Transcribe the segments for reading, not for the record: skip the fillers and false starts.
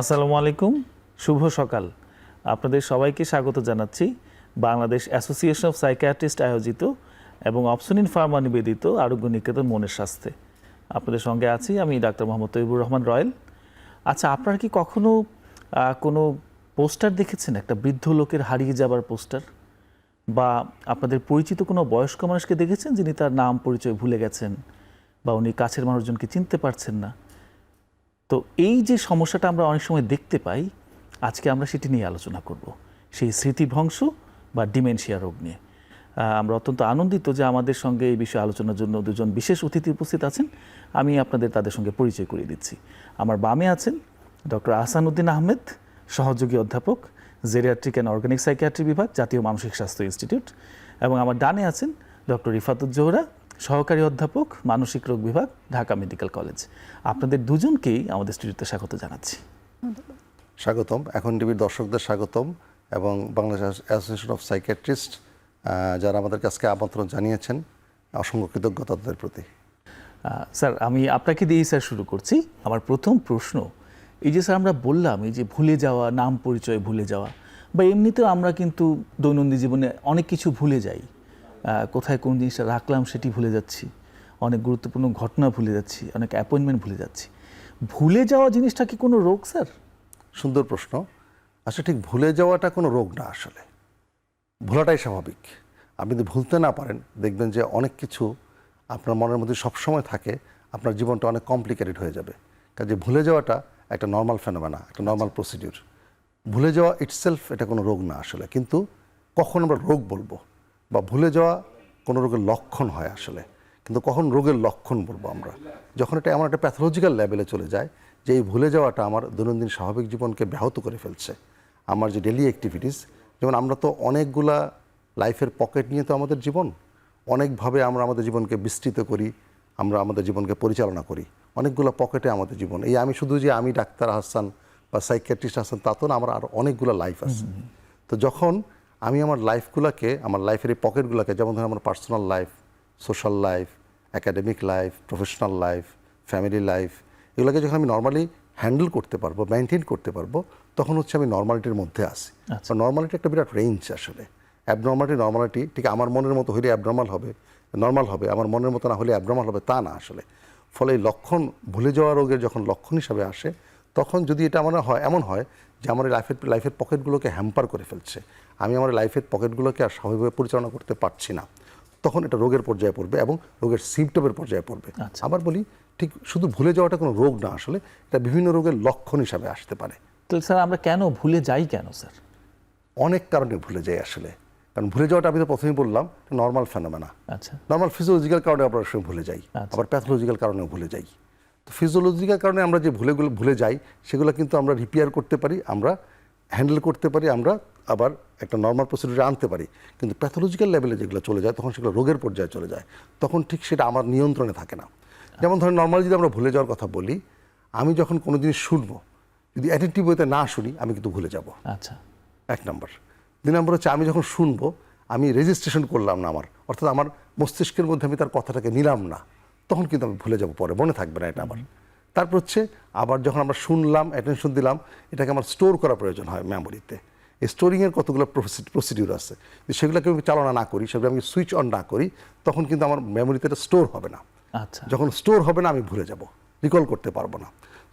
আসসালামু আলাইকুম, শুভ সকাল। আপনাদের সবাইকে স্বাগত জানাচ্ছি বাংলাদেশ অ্যাসোসিয়েশন অফ সাইকিয়াট্রিস্ট আয়োজিত এবং অপসনিন ফার্মা নিবেদিত আরোগ্য নিকেতন মনের স্বাস্থ্যে। আপনাদের সঙ্গে আছি আমি ডাক্তার মোহাম্মদ তৈবুর রহমান রয়েল। আচ্ছা, আপনারা কি কখনো কোনো পোস্টার দেখেছেন, একটা বৃদ্ধ লোকের হারিয়ে যাবার পোস্টার? বা আপনাদের পরিচিত কোনো বয়স্ক মানুষকে দেখেছেন যিনি তার নাম পরিচয় ভুলে গেছেন বা উনি কাছের মানুষজনকে চিনতে পারছেন না? তো এই যে সমস্যাটা আমরা অনেক সময় দেখতে পাই, আজকে আমরা সেটি নিয়ে আলোচনা করব, সেই স্মৃতিভ্রংশ বা ডিমেনশিয়া রোগ নিয়ে। আমরা অত্যন্ত আনন্দিত যে আমাদের সঙ্গে এই বিষয়ে আলোচনার জন্য দুজন বিশেষ অতিথি উপস্থিত আছেন। আমি আপনাদের তাদের সঙ্গে পরিচয় করিয়ে দিচ্ছি। আমার বামে আছেন ডক্টর আহসানউদ্দিন আহমেদ, সহযোগী অধ্যাপক, জেরিয়াট্রিক অ্যান্ড অর্গানিক সাইকিয়াট্রি বিভাগ, জাতীয় মানসিক স্বাস্থ্য ইনস্টিটিউট। এবং আমার ডানে আছেন ডক্টর রিফাতুজ্জোহরা, সহকারী অধ্যাপক, মানসিক রোগ বিভাগ, ঢাকা মেডিকেল কলেজ। আপনাদের দুজনকেই আমাদের স্টুডিওতে স্বাগত জানাচ্ছি। স্বাগতম। এখন টিভির দর্শকদের স্বাগতম এবং বাংলাদেশ অ্যাসোসিয়েশন অফ সাইকিয়াট্রিস্ট যারা আমাদেরকে আজকে আমন্ত্রণ জানিয়েছেন, অসংখ্য কৃতজ্ঞতা তাদের প্রতি। স্যার, আমি আপনাকে দিয়েই স্যার শুরু করছি। আমার প্রথম প্রশ্ন, এই যে স্যার আমরা বললাম এই যে ভুলে যাওয়া, নাম পরিচয় ভুলে যাওয়া, বা এমনিতেও আমরা কিন্তু দৈনন্দিন জীবনে অনেক কিছু ভুলে যাই। কোথায় কোন জিনিসটা রাখলাম সেটি ভুলে যাচ্ছি, অনেক গুরুত্বপূর্ণ ঘটনা ভুলে যাচ্ছি, অনেক অ্যাপয়েন্টমেন্ট ভুলে যাচ্ছি। ভুলে যাওয়া জিনিসটা কি কোনো রোগ স্যার? সুন্দর প্রশ্ন। আসলে ঠিক ভুলে যাওয়াটা কোনো রোগ না, আসলে ভোলাটাই স্বাভাবিক। আপনি যদি ভুলতে না পারেন, দেখবেন যে অনেক কিছু আপনার মনের মধ্যে সবসময় থাকে, আপনার জীবনটা অনেক কমপ্লিকেটেড হয়ে যাবে। কাজে ভুলে যাওয়াটা একটা নর্মাল ফেনোমেনা, একটা নর্মাল প্রসিডিউর। ভুলে যাওয়া ইটসেলফ এটা কোনো রোগ না আসলে। কিন্তু কখন আমরা রোগ বলবো বা ভুলে যাওয়া কোনো রোগের লক্ষণ হয় আসলে, কিন্তু কখন রোগের লক্ষণ বলবো আমরা যখন এটা এমন একটা প্যাথোলজিক্যাল লেভেলে চলে যায় যে এই ভুলে যাওয়াটা আমার দৈনন্দিন স্বাভাবিক জীবনকে ব্যাহত করে ফেলছে। আমার যে ডেলি অ্যাক্টিভিটিস, যেমন আমরা তো অনেকগুলা লাইফের পকেট নিয়ে তো আমাদের জীবন, অনেকভাবে আমরা আমাদের জীবনকে বিস্তৃত করি, আমরা আমাদের জীবনকে পরিচালনা করি, অনেকগুলো পকেটে আমাদের জীবন। এই আমি শুধু যে আমি ডাক্তার হাসান বা সাইকিয়াট্রিস্ট হাসান তা তো না, আমার আরও অনেকগুলো লাইফ আছে। তো যখন আমি আমার লাইফগুলোকে, আমার লাইফের এই পকেটগুলোকে, যেমন ধরুন আমার personal life, social life, academic life, professional life, family life, এগুলোকে যখন আমি নর্মালি হ্যান্ডেল করতে পারবো, মেনটেন করতে পারবো, তখন হচ্ছে আমি নর্মালিটির মধ্যে আসি। নর্মালিটি একটা বিরাট রেঞ্জ আসলে। অ্যাবনর্মালিটি, নর্মালিটি ঠিক আমার মনের মতো হলে অ্যাবনর্মাল হবে, নর্মাল হবে, আমার মনের মতো না হলে অ্যাবনর্মাল হবে, তা না আসলে। ফলে এই লক্ষণ, ভুলে যাওয়া রোগের যখন লক্ষণ হিসাবে আসে, তখন যদি এটা আমার হয়, এমন হয় যে আমার লাইফের পকেটগুলোকে হ্যাম্পার করে ফেলছে, আমি আমার লাইফের পকেটগুলোকে আর স্বাভাবিকভাবে পরিচালনা করতে পারছি না, তখন এটা রোগের পর্যায়ে পড়বে এবং রোগের সিমটমের পর্যায়ে পড়বে। আবার বলি, ঠিক শুধু ভুলে যাওয়াটা কোনো রোগ না আসলে, এটা বিভিন্ন রোগের লক্ষণ হিসাবে আসতে পারে। তো স্যার আমরা কেন ভুলে যাই কেন স্যার? অনেক কারণে ভুলে যাই আসলে। কারণ ভুলে যাওয়াটা আমি তো প্রথমেই বললাম নর্মাল ফেনোমেনা। আচ্ছা, নর্মাল ফিজিওলজিক্যাল কারণে আমরা সঙ্গে ভুলে যাই, আবার প্যাথোলজিক্যাল কারণেও ভুলে যাই। তো ফিজিওলজিক্যাল কারণে আমরা যে ভুলে যাই, সেগুলো কিন্তু আমরা রিপেয়ার করতে পারি, আমরা হ্যান্ডেল করতে পারি, আমরা আবার একটা নর্মাল প্রসিডিউরে আনতে পারি। কিন্তু প্যাথোলজিক্যাল লেভেলে যেগুলো চলে যায়, তখন সেগুলো রোগের পর্যায়ে চলে যায়, তখন ঠিক সেটা আমার নিয়ন্ত্রণে থাকে না। যেমন ধরেন নর্মালি যদি আমরা ভুলে যাওয়ার কথা বলি, আমি যখন কোনো জিনিস শুনবো, যদি অ্যাটেন্টিভ ওয়েতে না শুনি, আমি কিন্তু ভুলে যাব। আচ্ছা, এক নম্বর। দুই নম্বর হচ্ছে আমি যখন শুনবো, আমি রেজিস্ট্রেশন করলাম না আমার, অর্থাৎ আমার মস্তিষ্কের মধ্যে আমি তার কথাটাকে নিলাম না, তখন কিন্তু আমি ভুলে যাব, পরে মনে থাকবে না এটা আমার। তারপর হচ্ছে আবার যখন আমরা শুনলাম, অ্যাটেনশন দিলাম, এটাকে আমার স্টোর করা প্রয়োজন হয় মেমোরিতে। এই স্টোরিংয়ের কতগুলো প্রসিডিউর আছে, সেগুলোকে আমি চালনা না করি, সেগুলো আমি সুইচ অন না করি, তখন কিন্তু আমার মেমোরিতে এটা স্টোর হবে না। আচ্ছা, যখন স্টোর হবে না, আমি ভুলে যাব, রিকল করতে পারবো না।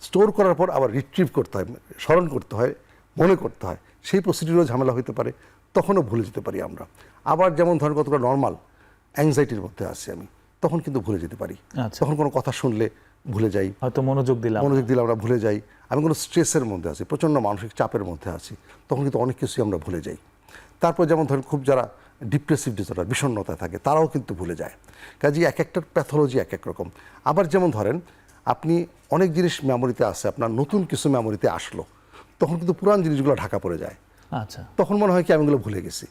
স্টোর করার পর আবার রিট্রিভ করতে হয়, স্মরণ করতে হয়, মনে করতে হয়, সেই প্রসিডিউরও ঝামেলা হতে পারে, তখনও ভুলে যেতে পারি আমরা। আবার যেমন ধরেন কতটা নর্মাল অ্যাংজাইটির মধ্যে আছি আমি, তখন কিন্তু ভুলে যেতে পারি। তখন কোনো কথা শুনলে ভুলে যাই, হয়তো মনোযোগ দিলে আমরা ভুলে যাই। আমি কোনো স্ট্রেসের মধ্যে আছি, প্রচণ্ড মানসিক চাপের মধ্যে আছি, তখন কিন্তু অনেক কিছুই আমরা ভুলে যাই। তারপর যেমন ধরেন খুব যারা ডিপ্রেসিভ ডিসঅর্ডার, বিষণ্ণতায় থাকে, তারাও কিন্তু ভুলে যায়। কাজেই এক একটার প্যাথোলজি এক এক রকম। আবার যেমন ধরেন আপনি অনেক জিনিস মেমোরিতে আসে, আপনার নতুন কিছু মেমোরিতে আসলো, তখন কিন্তু পুরান জিনিসগুলো ঢাকা পড়ে যায়। আচ্ছা, তখন মনে হয় কি আমি এগুলো ভুলে গেছি।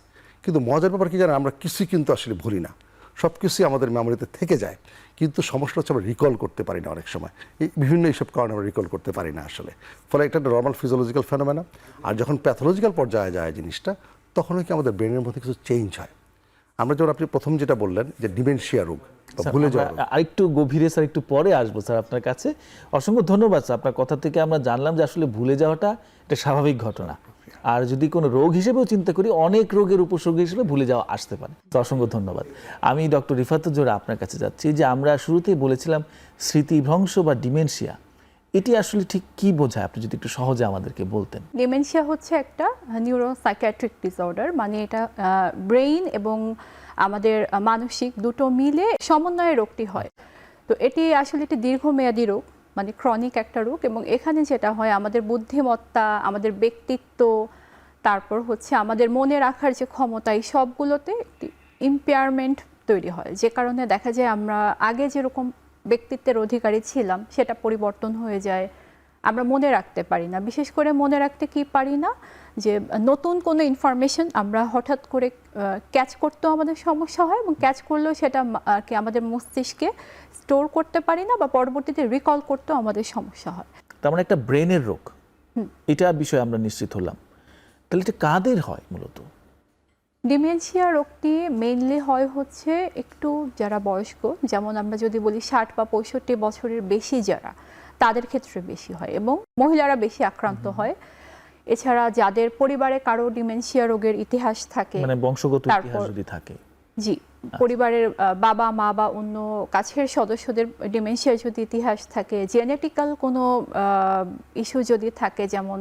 কিন্তু মজার ব্যাপার কি জানেন, আমরা কিছুই কিন্তু আসলে ভুলি না, সব কিছুই আমাদের মেমোরিতে থেকে যায়। কিন্তু সমস্যা হচ্ছে আমরা রিকল করতে পারি না অনেক সময়, এই বিভিন্ন এইসব কারণে আমরা রিকল করতে পারি না আসলে। ফলে এটা একটা নর্মাল ফিজিওলজিক্যাল ফেনোমেনা। আর যখন প্যাথোলজিক্যাল পর্যায়ে যায় জিনিসটা, তখন কি আমাদের ব্রেনের মধ্যে কিছু চেঞ্জ হয়। আমরা যেমন আপনি প্রথম যেটা বললেন যে ডিমেনশিয়া রোগ, বা স্যার, ভুলে আমরা যাওয়া রোগ। আরেকটু গভীরে স্যার একটু পরে আসবো স্যার আপনার কাছে। অসংখ্য ধন্যবাদ স্যার, আপনার কথা থেকে আমরা জানলাম যে আসলে ভুলে যাওয়াটা একটা স্বাভাবিক ঘটনা, আর যদি কোনো রোগ হিসেবেও চিন্তা করি অনেক রোগের উপসর্গ হিসেবে ভুলে যাওয়া আসতে পারে। তো অসংখ্য ধন্যবাদ। আমি ডক্টর রিফাতুল জোহরা আপনার কাছে যাচ্ছি, যে আমরা শুরুতেই বলেছিলাম স্মৃতিভ্রংশ বা ডিমেনশিয়া, এটি আসলে ঠিক কি বোঝায়, আপনি যদি একটু সহজে আমাদেরকে বলতেন। ডিমেনশিয়া হচ্ছে একটা নিউরোসাইকিয়াট্রিক ডিসঅর্ডার, মানে এটা ব্রেইন এবং আমাদের মানসিক দুটো মিলে সমন্বয়ে রোগটি হয়। তো এটি আসলে একটি দীর্ঘমেয়াদী রোগ, মানে ক্রনিক একটা রোগ, এবং এখানে যেটা হয় আমাদের বুদ্ধিমত্তা, আমাদের ব্যক্তিত্ব, তারপর হচ্ছে আমাদের মনে রাখার যে ক্ষমতা, এই সবগুলোতে একটি ইম্পেয়ারমেন্ট তৈরি হয়, যে কারণে দেখা যায় আমরা আগে যেরকম ব্যক্তিত্বের অধিকারী ছিলাম সেটা পরিবর্তন হয়ে যায়। আমরা মনে রাখতে পারি না, বিশেষ করে মনে রাখতে কি পারি না, যে নতুন কোনো ইনফরমেশন আমরা হঠাৎ করে ক্যাচ করতেও আমাদের সমস্যা হয়, এবং ক্যাচ করলেও সেটা আর কি আমাদের মস্তিষ্কে স্টোর করতে পারি না, বা পরবর্তীতে রিকল করতেও আমাদের সমস্যা হয়। তার মানে একটা ব্রেনের রোগ, এটা বিষয়ে আমরা নিশ্চিত হলাম। তাহলে এটা কাদের হয় মূলত? ডিমেনশিয়া রোগটি মেইনলি হয় হচ্ছে একটু যারা বয়স্ক, যেমন আমরা যদি বলি 60 বা 65 বছরের বেশি যারা, তাদের ক্ষেত্রে বেশি হয়, এবং মহিলারা বেশি আক্রান্ত হয়। এছাড়া যাদের পরিবারে কারো ডিমেনশিয়া রোগের ইতিহাস থাকে, মানে বংশগত ইতিহাস তারপর- যদি থাকে। জি, পরিবারের বাবা মা বা অন্য কাছের সদস্যদের ডিমেনশিয়ার যদি ইতিহাস থাকে, জেনেটিক্যাল কোনো ইস্যু যদি থাকে, যেমন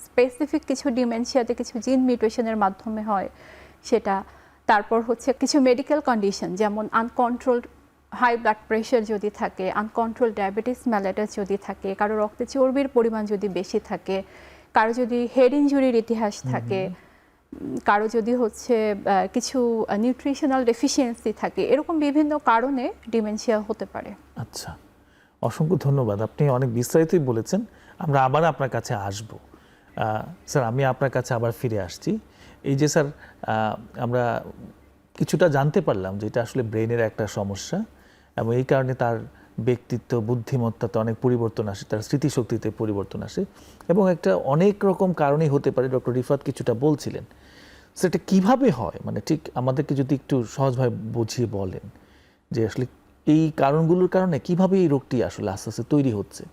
স্পেসিফিক কিছু ডিমেনশিয়াতে কিছু জিন মিউটেশনের মাধ্যমে হয় সেটা, তারপর হচ্ছে কিছু মেডিকেল কন্ডিশন যেমন আনকন্ট্রোলড হাই ব্লাড প্রেশার যদি থাকে, আনকন্ট্রোল ডায়াবেটিস মেলাটাস যদি থাকে, কারো রক্তে চর্বির পরিমাণ যদি বেশি থাকে, কারো যদি হেড ইনজুরির ইতিহাস থাকে, কারো যদি হচ্ছে কিছু নিউট্রিশনাল ডেফিসিয়েন্সি থাকে, এরকম বিভিন্ন কারণে ডিমেনশিয়া হতে পারে। আচ্ছা, অসংখ্য ধন্যবাদ, আপনি অনেক বিস্তারিতই বলেছেন। আমরা আবার আপনার কাছে আসব। স্যার, আমি আপনার কাছে আবার ফিরে আসছি। এই যে স্যার, আমরা কিছুটা জানতে পারলাম যে এটা আসলে ব্রেনের একটা সমস্যা, এবং এই কারণে তার ব্যক্তিত্ব, বুদ্ধিমত্তাতে অনেক পরিবর্তন আসে, তার স্মৃতিশক্তিতে পরিবর্তন আসে, এবং একটা অনেক রকম কারণেই হতে পারে। ডক্টর রিফাত কিছুটা বলছিলেন, সেটা কিভাবে হয়, মানে ঠিক আমাদেরকে যদি একটু সহজভাবে বুঝিয়ে বলেন যে আসলে এই কারণগুলোর কারণে কিভাবে এই রোগটি আসলে আস্তে আস্তে তৈরি হচ্ছে।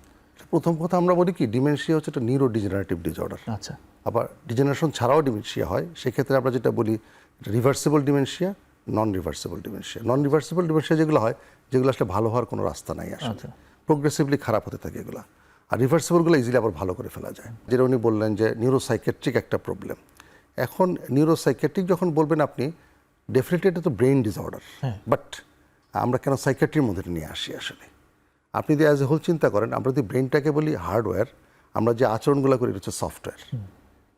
প্রথম কথা আমরা বলি কি, ডিমেনশিয়া হচ্ছে একটা নিউরো ডিজেনারেটিভ ডিসঅর্ডার। আচ্ছা, আবার ডিজেনারেশন ছাড়াও ডিমেনশিয়া হয়, সেক্ষেত্রে আমরা যেটা বলি রিভার্সিবল ডিমেনশিয়া, নন রিভার্সিবল ডিমেনশিয়া। নন রিভার্সিবল ডিমেনশিয়া যেগুলো হয়, যেগুলো আসলে ভালো হওয়ার কোনো রাস্তা নাই আসলে, আচ্ছা। প্রোগ্রেসিভলি খারাপ হতে থাকে এগুলো। আর রিভার্সিবলগুলো ইজিলি আবার ভালো করে ফেলা যায়, যেটা উনি বললেন যে নিউরোসাইকেট্রিক একটা প্রবলেম। এখন নিউরোসাইকেট্রিক যখন বলবেন আপনি, ডেফিনেটলি এটা তো ব্রেইন ডিসঅর্ডার, বাট আমরা কেন সাইকেট্রির মধ্যে নিয়ে আসি আসলে? আপনি যদি অ্যাজ এ হোল চিন্তা করেন, আমরা যদি ব্রেনটাকে বলি হার্ডওয়্যার, আমরা যে আচরণগুলো করি এটা হচ্ছে সফটওয়্যার।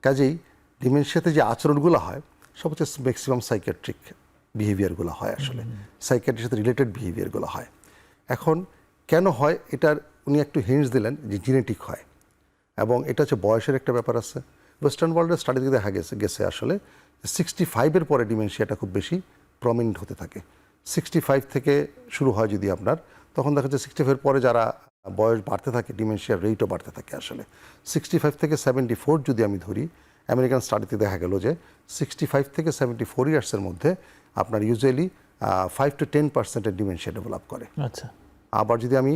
কাজেই ডিমেনশিয়াতে যে আচরণগুলো হয় সব হচ্ছে ম্যাক্সিমাম সাইকেট্রিক বিহেভিয়ারগুলো হয় আসলে, সাইকেট্রির সাথে রিলেটেড বিহেভিয়ারগুলো হয়। এখন কেন হয় এটার উনি একটু হিন্টস দিলেন যে জেনেটিক হয়, এবং এটা হচ্ছে বয়সের একটা ব্যাপার আছে। ওয়েস্টার্ন ওয়ার্ল্ডের স্টাডি থেকে দেখা গেছে আসলে 65-এর পরে ডিমেনশিয়াটা খুব বেশি প্রমিনেন্ট হতে থাকে। 65 থেকে শুরু হয় যদি আপনার, তখন দেখা যায় 65-এর পরে যারা বয়স বাড়তে থাকে ডিমেনশিয়ার রেটও বাড়তে থাকে আসলে। 65 থেকে 74 যদি আমি ধরি, আমেরিকান স্টাডিতে দেখা গেল যে 65 থেকে 74 ইয়ার্সের মধ্যে আপনার ইউজুয়ালি 5 to 10% ডিমেনশিয়া ডেভেলপ করে। আচ্ছা, আবার যদি আমি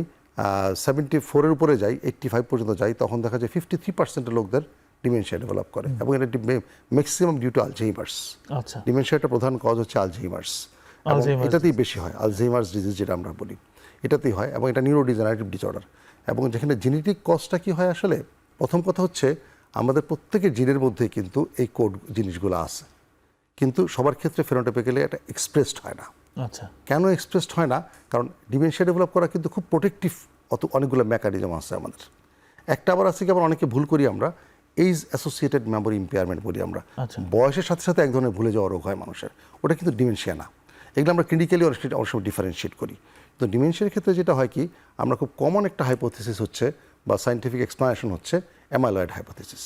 74-এর উপরে যাই, 85 পর্যন্ত যাই, তখন দেখা যায় 53% লোকদের ডিমেনশিয়া ডেভেলপ করে, এবং এটা ম্যাক্সিমাম ডিউ টু আলঝেইমার্স। আচ্ছা, ডিমেনশিয়াটা প্রধান কজ হচ্ছে আলঝেইমার্স, এবং আলঝেইমার্স এটাতেই বেশি হয়, আলঝেইমার্স ডিজিজ যেটা আমরা বলি, এটাতেই হয়, এবং এটা নিউরোডিজেনারেটিভ ডিসঅর্ডার। এবং যেখানে জেনেটিক কজটা কি হয় আসলে, প্রথম কথা হচ্ছে আমাদের প্রত্যেকের জিনের মধ্যে কিন্তু এই কোড জিনিসগুলো আছে, কিন্তু সবার ক্ষেত্রে ফেনোটাইপিক্যালি এটা এক্সপ্রেসড হয় না। আচ্ছা, কেন এক্সপ্রেসড হয় না? কারণ ডিমেনশিয়া ডেভেলপ করা কিন্তু খুব প্রোটেক্টিভ অনেকগুলো মেকানিজম আছে আমাদের। একটা আবার আছে কি, আবার অনেকে ভুল করি আমরা, এইজ অ্যাসোসিয়েটেড মেমোরি ইম্পেয়ারমেন্ট বলি আমরা। আচ্ছা। বয়সের সাথে সাথে এক ধরনের ভুলে যাওয়া রোগ হয় মানুষের, ওটা কিন্তু ডিমেনশিয়া না। এগুলো আমরা ক্লিনিক্যালি অনেক সময় ডিফারেন্সিয়েট করি। তো ডিমেনশিয়ার ক্ষেত্রে যেটা হয় কি, আমরা খুব কমন একটা হাইপোথিসিস হচ্ছে বা সায়েন্টিফিক এক্সপ্লানেশন হচ্ছে অ্যামাইলয়েড হাইপোথিসিস।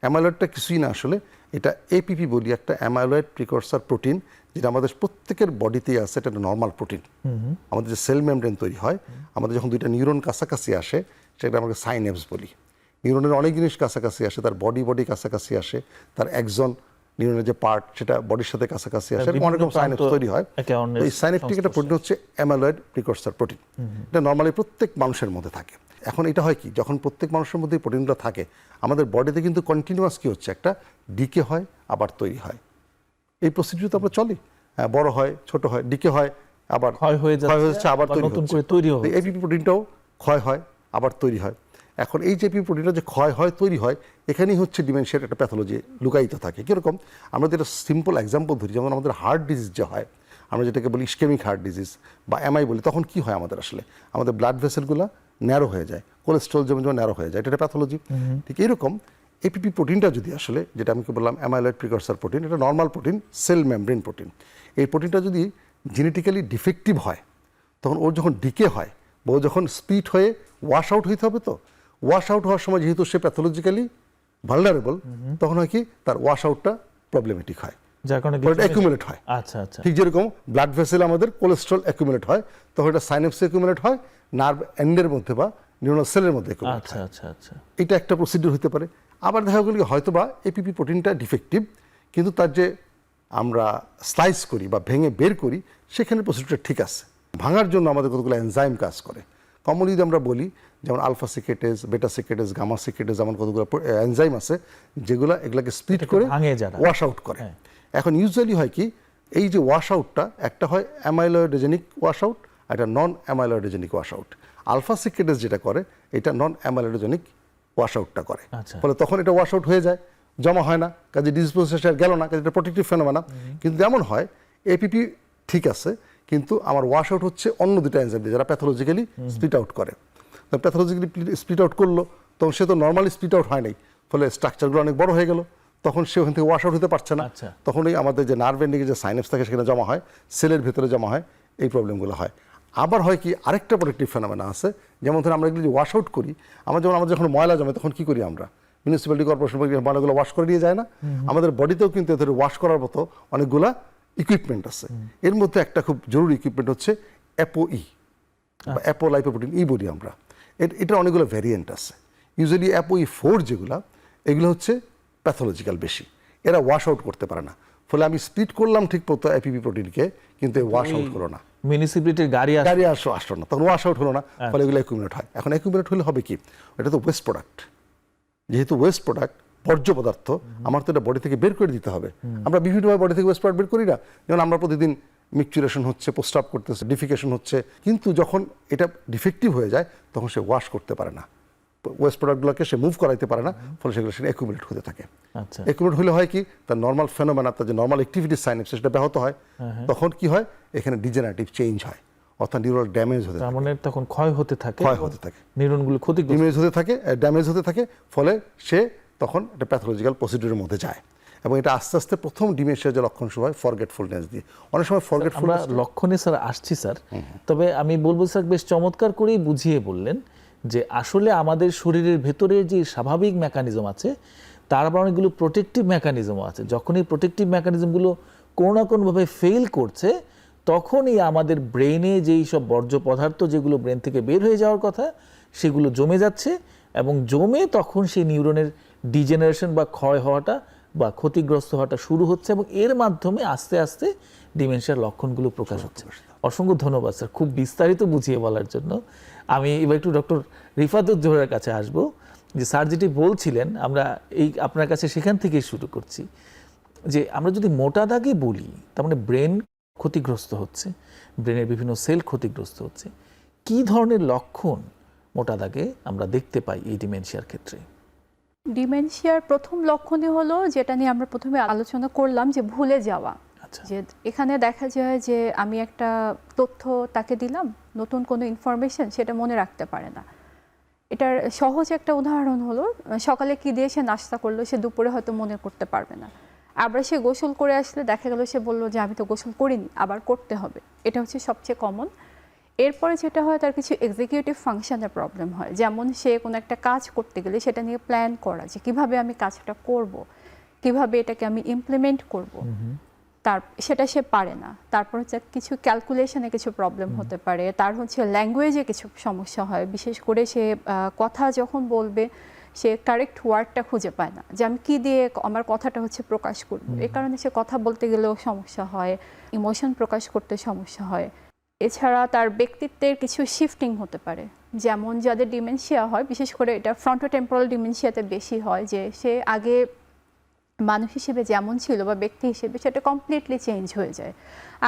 অ্যামাইলয়েডটা কিছুই না আসলে, এটা এপিপি বলি, একটা অ্যামাইলয়েড প্রিকর্সার প্রোটিন, যেটা আমাদের প্রত্যেকের বডিতেই আছে। এটা একটা নর্মাল প্রোটিন। আমাদের যে সেল মেমব্রেন তৈরি হয়, আমাদের যখন দুইটা নিউরন কাছাকাছি আসে, সেটা আমরা সাইন্যাপস বলি। নিউরনের অনেক জিনিস কাছাকাছি আসে, তার বডি কাছাকাছি আসে, তার একজন নিউরনের যে পার্ট সেটা বডির সাথে কাছাকাছি আসে, বিভিন্ন অনেক রকম সাইনাপস প্রান্ত তৈরি হয়। একে অন্যের এই সাইনাপটিক একটা প্রোটিন হচ্ছে অ্যামাইলয়েড প্রিকর্সর প্রোটিন। এটা নর্মালি প্রত্যেক মানুষের মধ্যে থাকে। এখন এটা হয় কি, যখন প্রত্যেক মানুষের মধ্যে প্রোটিনগুলো থাকে, আমাদের বডিতে কিন্তু কন্টিনিউয়াস কি হচ্ছে, একটা ডিকে হয় আবার তৈরি হয়। এই প্রসিডিউর তো আমরা চলি, বড় হয়, ছোট হয়, ডিকে হয়, আবার ক্ষয় হয়ে যাচ্ছে, আবার নতুন করে তৈরি হবে। এপিপি প্রোটিনটাও ক্ষয় হয় আবার তৈরি হয়। এখন এই যে এপিপি প্রোটিনটা যে ক্ষয় হয় তৈরি হয়, এখানেই হচ্ছে ডিমেনশিয়ার একটা প্যাথোলজি লুকায়িত থাকে। কীরকম, আমরা যেটা সিম্পল এক্সাম্পল ধরি, যেমন আমাদের হার্ট ডিজিজ যে হয়, আমরা যেটাকে বলি ইস্কেমিক হার্ট ডিজিজ বা এমআই বলি, তখন কি হয় আমাদের আসলে আমাদের ব্লাড ভেসেলগুলো ন্যারো হয়ে যায়, কোলেস্ট্রল যেমন ন্যারো হয়ে যায়, এটা প্যাথোলজি। ঠিক এইরকম এপিপি প্রোটিনটা যদি আসলে, যেটা আমি বললাম অ্যামাইলয়েড প্রিকর্সর প্রোটিন, এটা normal protein, cell membrane protein. এই প্রোটিনটা যদি জেনেটিক্যালি ডিফেক্টিভ হয়, তখন ওর যখন ডিকে হয় বা ও যখন স্প্লিট হয়ে ওয়াশ আউট হইতে হবে, তো ওয়াশ আউট হওয়ার সময় যেহেতু সে প্যাথোলজিক্যালি ভালনারেবল, তখন হয় কি তার ওয়াশ আউটটা প্রবলেমেটিক হয়, যার কারণে অ্যাকুমুলেট হয়। আচ্ছা আচ্ছা। ঠিক যেরকম ব্লাড ভেসেলে আমাদের কোলেস্ট্রল অ্যাকুমুলেট হয়, তখন এটা সাইনাপসে অ্যাকুমুলেট হয়, নার্ভ এন্ডের মধ্যে বা নিউরনাল সেলের মধ্যে accumulate আচ্ছা হয়। আচ্ছা আচ্ছা। এটা একটা প্রসিডিউর হতে পারে। আবার দেখা গেল হয়তো বা এপিপি প্রোটিনটা ডিফেক্টিভ, কিন্তু তার যে আমরা স্লাইস করি বা ভেঙে বের করি, সেখানে প্রসিডিউরটা ঠিক আছে। ভাঙার জন্য আমাদের কতগুলো এনজাইম কাজ করে। কমন যদি আমরা বলি, যেমন আলফা সিকেটেজ, বেটা সিকেটেজ, গামা সিকেটেজ, এমন কতগুলো এনজাইম আছে যেগুলো এগুলাকে স্প্লিট করে ভাঙে যারা ওয়াশ আউট করে। এখন ইউজুয়ালি হয় কি, এই যে ওয়াশ আউটটা, একটা হয় অ্যামাইলয়েডোজেনিক ওয়াশ আউট, একটা নন অ্যামাইলয়েডোজেনিক ওয়াশ আউট। আলফা সিকেটেজ যেটা করে, এটা নন অ্যামাইলয়েডোজেনিক ওয়াশ আউটটা করে। আচ্ছা। ফলে তখন এটা ওয়াশ আউট হয়ে যায়, জমা হয় না, কাজে ডিসপোজিশন গেল না, কাজে এটা প্রোটেক্টিভ ফেনোমেনা। কিন্তু এমন হয় এপিপি ঠিক আছে, কিন্তু আমার ওয়াশ আউট হচ্ছে অন্য দুটো এনজাইম দিয়ে, যারা প্যাথোলজিক্যালি স্প্লিট আউট করে। প্যাথোলজিক্যালি স্প্লিট আউট করলো, তখন সে তো নর্মালি স্প্লিট আউট হয় নাই, ফলে স্ট্রাকচারগুলো অনেক বড় হয়ে গেল, তখন সে ওখান থেকে ওয়াশ আউট হতে পারছে না। আচ্ছা। তখনই আমাদের যে নার্ভ এন্ডিংয়ে যে সাইনাপস থাকে সেখানে জমা হয়, সেলের ভেতরে জমা হয়, এই প্রবলেমগুলো হয়। আবার হয় কি, আরেকটা প্রোটেক্টিভ ফেনোমেনা আছে, যেমন ধরুন আমরা এগুলো যে ওয়াশ আউট করি, আমাদের যখন ময়লা জমে তখন কি করি আমরা, মিউনিসিপ্যালিটি কর্পোরেশন ময়লাগুলো ওয়াশ করে নিয়ে যায় না, আমাদের বডিতেও কিন্তু এদের ওয়াশ করার মতো অনেকগুলা ইকুইপমেন্ট আছে। এর মধ্যে একটা খুব জরুরি ইকুইপমেন্ট হচ্ছে অ্যাপোই বা অ্যাপোলাইপোপ্রোটিন ই বলি আমরা। এটার অনেকগুলো ভ্যারিয়েন্ট আছে। ইউজুয়ালি অ্যাপোই 4 যেগুলো, এগুলো হচ্ছে প্যাথোলজিক্যাল বেশি, এরা ওয়াশ আউট করতে পারে না। ফলে আমি স্প্লিট করলাম ঠিক মতো এপিপি প্রোটিনকে, কিন্তু ওয়াশ আউট হলো না, মিউনিসিপ্যালিটির গাড়ি আসলো না, তখন ওয়াশ আউট হলো না, ফলে এগুলো অ্যাকুমুলেট হয়। এখন অ্যাকুমুলেট হলে হবে কি, এটা তো ওয়েস্ট প্রোডাক্ট, যেহেতু ওয়েস্ট প্রোডাক্ট, বর্জ্য পদার্থ, আমার তো এটা বডি থেকে বের করে দিতে হবে। আমরা বিভিন্নভাবে বডি থেকে ওয়েস্ট প্রোডাক্ট বের করি না, যেমন আমরা প্রতিদিন মিকচুরেশন হচ্ছে, পোস্টাপ করতেছে, ডিফিকেশন হচ্ছে, কিন্তু যখন এটা ডিফেক্টিভ হয়ে যায় তখন সে ওয়াশ করতে পারে না, ওয়েস্ট প্রোডাক্টগুলোকে সে মুভ করাইতে পারে না, ফলে সেগুলো সে অ্যাকুমুলেট হতে থাকে। আচ্ছা। অ্যাকুমুলেট হলে হয় কি, তার নর্মাল ফেনোমেনা, তার যে নর্মাল অ্যাক্টিভিটি সাইনাপস, সেটা ব্যাহত হয়। তখন কি হয়, এখানে ডিজেনারেটিভ চেঞ্জ হয়, অর্থাৎ নিউরাল ড্যামেজ হতে তার মানে তখন ক্ষয় হতে থাকে, নিউরনগুলো ড্যামেজ হতে থাকে, ড্যামেজ হতে থাকে, ফলে সে তখন একটা প্যাথোলজিক্যাল প্রসিডিউরের মধ্যে যায়। এবং এটা আস্তে আস্তে প্রথম ডিমেনশিয়ার যে লক্ষণ শুরু হয় ফরগেটফুলনেস দিয়ে। অনেক সময় আমরা লক্ষণে স্যার আসছি স্যার, তবে আমি বলবো স্যার বেশ চমৎকার করেই বুঝিয়ে বললেন যে আসলে আমাদের শরীরের ভেতরে যে স্বাভাবিক মেকানিজম আছে, তার আবার অনেকগুলো প্রোটেক্টিভ মেকানিজমও আছে। যখন এই প্রোটেক্টিভ মেকানিজমগুলো কোনো না কোনোভাবে ফেল করছে, তখনই আমাদের ব্রেনে যেই সব বর্জ্য পদার্থ যেগুলো ব্রেন থেকে বের হয়ে যাওয়ার কথা, সেগুলো জমে যাচ্ছে, এবং জমে তখন সেই নিউরনের ডিজেনারেশন বা ক্ষয় হওয়াটা বা ক্ষতিগ্রস্ত হওয়াটা শুরু হচ্ছে, এবং এর মাধ্যমে আস্তে আস্তে ডিমেনশিয়ার লক্ষণগুলো প্রকাশ হচ্ছে। অসংখ্য ধন্যবাদ স্যার খুব বিস্তারিত বুঝিয়ে বলার জন্য। আমি এবার একটু ডক্টর রিফাতুজ্জোহরের কাছে আসব, যে স্যার যেটি বলছিলেন আমরা এই আপনার কাছে সেখান থেকেই শুরু করছি, যে আমরা যদি মোটা দাগে বলি, তার মানে ব্রেন ক্ষতিগ্রস্ত হচ্ছে, ব্রেনের বিভিন্ন সেল ক্ষতিগ্রস্ত হচ্ছে। কি ধরনের লক্ষণ মোটা দাগে আমরা দেখতে পাই এই ডিমেনশিয়ার ক্ষেত্রে? ডিমেনশিয়ার প্রথম লক্ষণই হলো, যেটা নিয়ে আমরা প্রথমে আলোচনা করলাম, যে ভুলে যাওয়া। যে এখানে দেখা যায় যে আমি একটা তথ্য তাকে দিলাম, নতুন কোনো ইনফরমেশন, সেটা মনে রাখতে পারে না। এটার সহজ একটা উদাহরণ হলো, সকালে কি দিয়ে সে নাস্তা করলো, সে দুপুরে হয়তো মনে করতে পারবে না। আবার সে গোসল করে আসলে দেখা গেল সে বললো যে আমি তো গোসল করিনি, আবার করতে হবে। এটা হচ্ছে সবচেয়ে কমন। এরপরে যেটা হয়, তার কিছু এক্সিকিউটিভ ফাংশনের প্রবলেম হয়, যেমন সে কোনো একটা কাজ করতে গেলে সেটা নিয়ে প্ল্যান করা, যে কিভাবে আমি কাজটা করব, কিভাবে এটাকে আমি ইমপ্লিমেন্ট করব, সেটা সে পারে না। তারপর হচ্ছে কিছু ক্যালকুলেশনে কিছু প্রবলেম হতে পারে, তার হচ্ছে ল্যাঙ্গুয়েজে কিছু সমস্যা হয়, বিশেষ করে সে কথা যখন বলবে সে কারেক্ট ওয়ার্ডটা খুঁজে পায় না যে আমি কী দিয়ে আমার কথাটা হচ্ছে প্রকাশ করব। এই কারণে সে কথা বলতে গেলেও সমস্যা হয়, ইমোশন প্রকাশ করতে সমস্যা হয়। এছাড়া তার ব্যক্তিত্বের কিছু শিফটিং হতে পারে, যেমন যাদের ডিমেনশিয়া হয়, বিশেষ করে এটা ফ্রন্টোটেম্পোরাল ডিমেনশিয়াতে বেশি হয়, যে সে আগে মানুষ হিসেবে যেমন ছিল বা ব্যক্তি হিসেবে সেটা কমপ্লিটলি চেঞ্জ হয়ে যায়।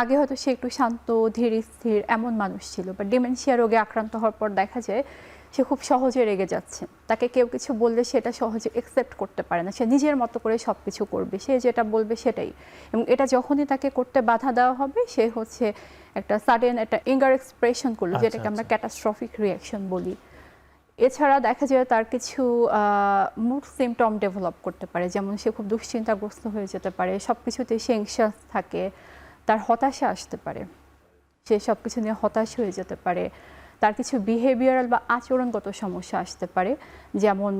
আগে হয়তো সে একটু শান্ত, ধীর স্থির এমন মানুষ ছিল, বা ডিমেনশিয়া রোগে আক্রান্ত হওয়ার পর দেখা যায় সে খুব সহজে রেগে যাচ্ছে, তাকে কেউ কিছু বললে সেটা সহজে অ্যাকসেপ্ট করতে পারে না, সে নিজের মতো করে সব কিছু করবে, সে যেটা বলবে সেটাই, এবং এটা যখনই তাকে করতে বাধা দেওয়া হবে সে হচ্ছে একটা সাডেন একটা অ্যাঙ্গার এক্সপ্রেশন করলো, যেটাকে আমরা ক্যাটাস্ট্রফিক রিয়াকশন বলি। এছাড়া দেখা যায় তার কিছু মুড সিমটম ডেভেলপ করতে পারে, যেমন সে খুব দুশ্চিন্তাগ্রস্ত হয়ে যেতে পারে, সব কিছুতেই সে অ্যাংশাস থাকে, তার হতাশা আসতে পারে, সে সব কিছু নিয়ে হতাশ হয়ে যেতে পারে, তার কিছু বিহেভিয়ারাল বা আচরণগত সমস্যা আসতে পারে, যেমন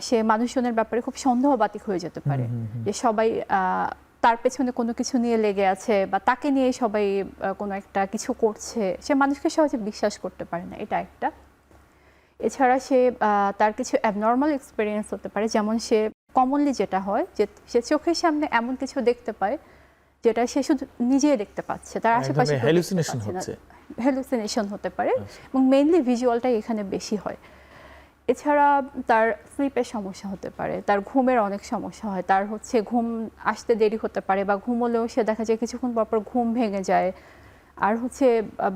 সে মানুষজনের ব্যাপারে খুব সন্দেহবাতিক হয়ে যেতে পারে, যে সবাই তার পেছনে কোনো কিছু নিয়ে লেগে আছে বা তাকে নিয়ে সবাই কোনো একটা কিছু করছে, সে মানুষকে সহজে বিশ্বাস করতে পারে না, এটা একটা। এছাড়া সে তার কিছু অ্যাবনর্মাল এক্সপিরিয়েন্স হতে পারে, যেমন সে কমনলি যেটা হয় যে সে চোখের সামনে এমন কিছু দেখতে পায় যেটা সে শুধু নিজেই দেখতে পাচ্ছে, তার আশেপাশে হ্যালুসিনেশন হতে পারে, এবং মেইনলি ভিজুয়ালটাই এখানে বেশি হয়। এছাড়া তার স্লিপের সমস্যা হতে পারে, তার ঘুমের অনেক সমস্যা হয়, তার হচ্ছে ঘুম আসতে দেরি হতে পারে, বা ঘুমোলেও সে দেখা যায় কিছুক্ষণ পর ঘুম ভেঙে যায়। আর হচ্ছে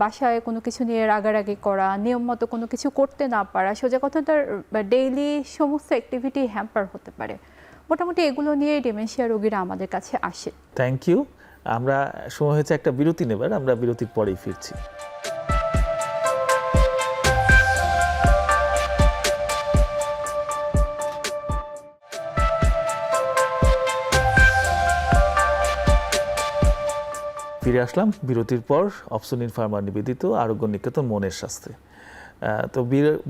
বাসায় কোনো কিছু নিয়ে রাগারাগি করা, নিয়ম মতো কোনো কিছু করতে না পারা, সোজা কথা তার ডেইলি সমস্ত অ্যাক্টিভিটি হ্যাম্পার হতে পারে। মোটামুটি এগুলো নিয়ে ডিমেনশিয়া রোগীরা আমাদের কাছে আসে। Thank you. আমরা সময় হয়েছে একটা বিরতি নেবার, আমরা বিরতির পরেই ফিরছি। ফিরে আসলাম বিরতির পর। অপসনিন ফার্মা নিবেদিত আরোগ্য নিকেতন মনের স্বাস্থ্যে। তো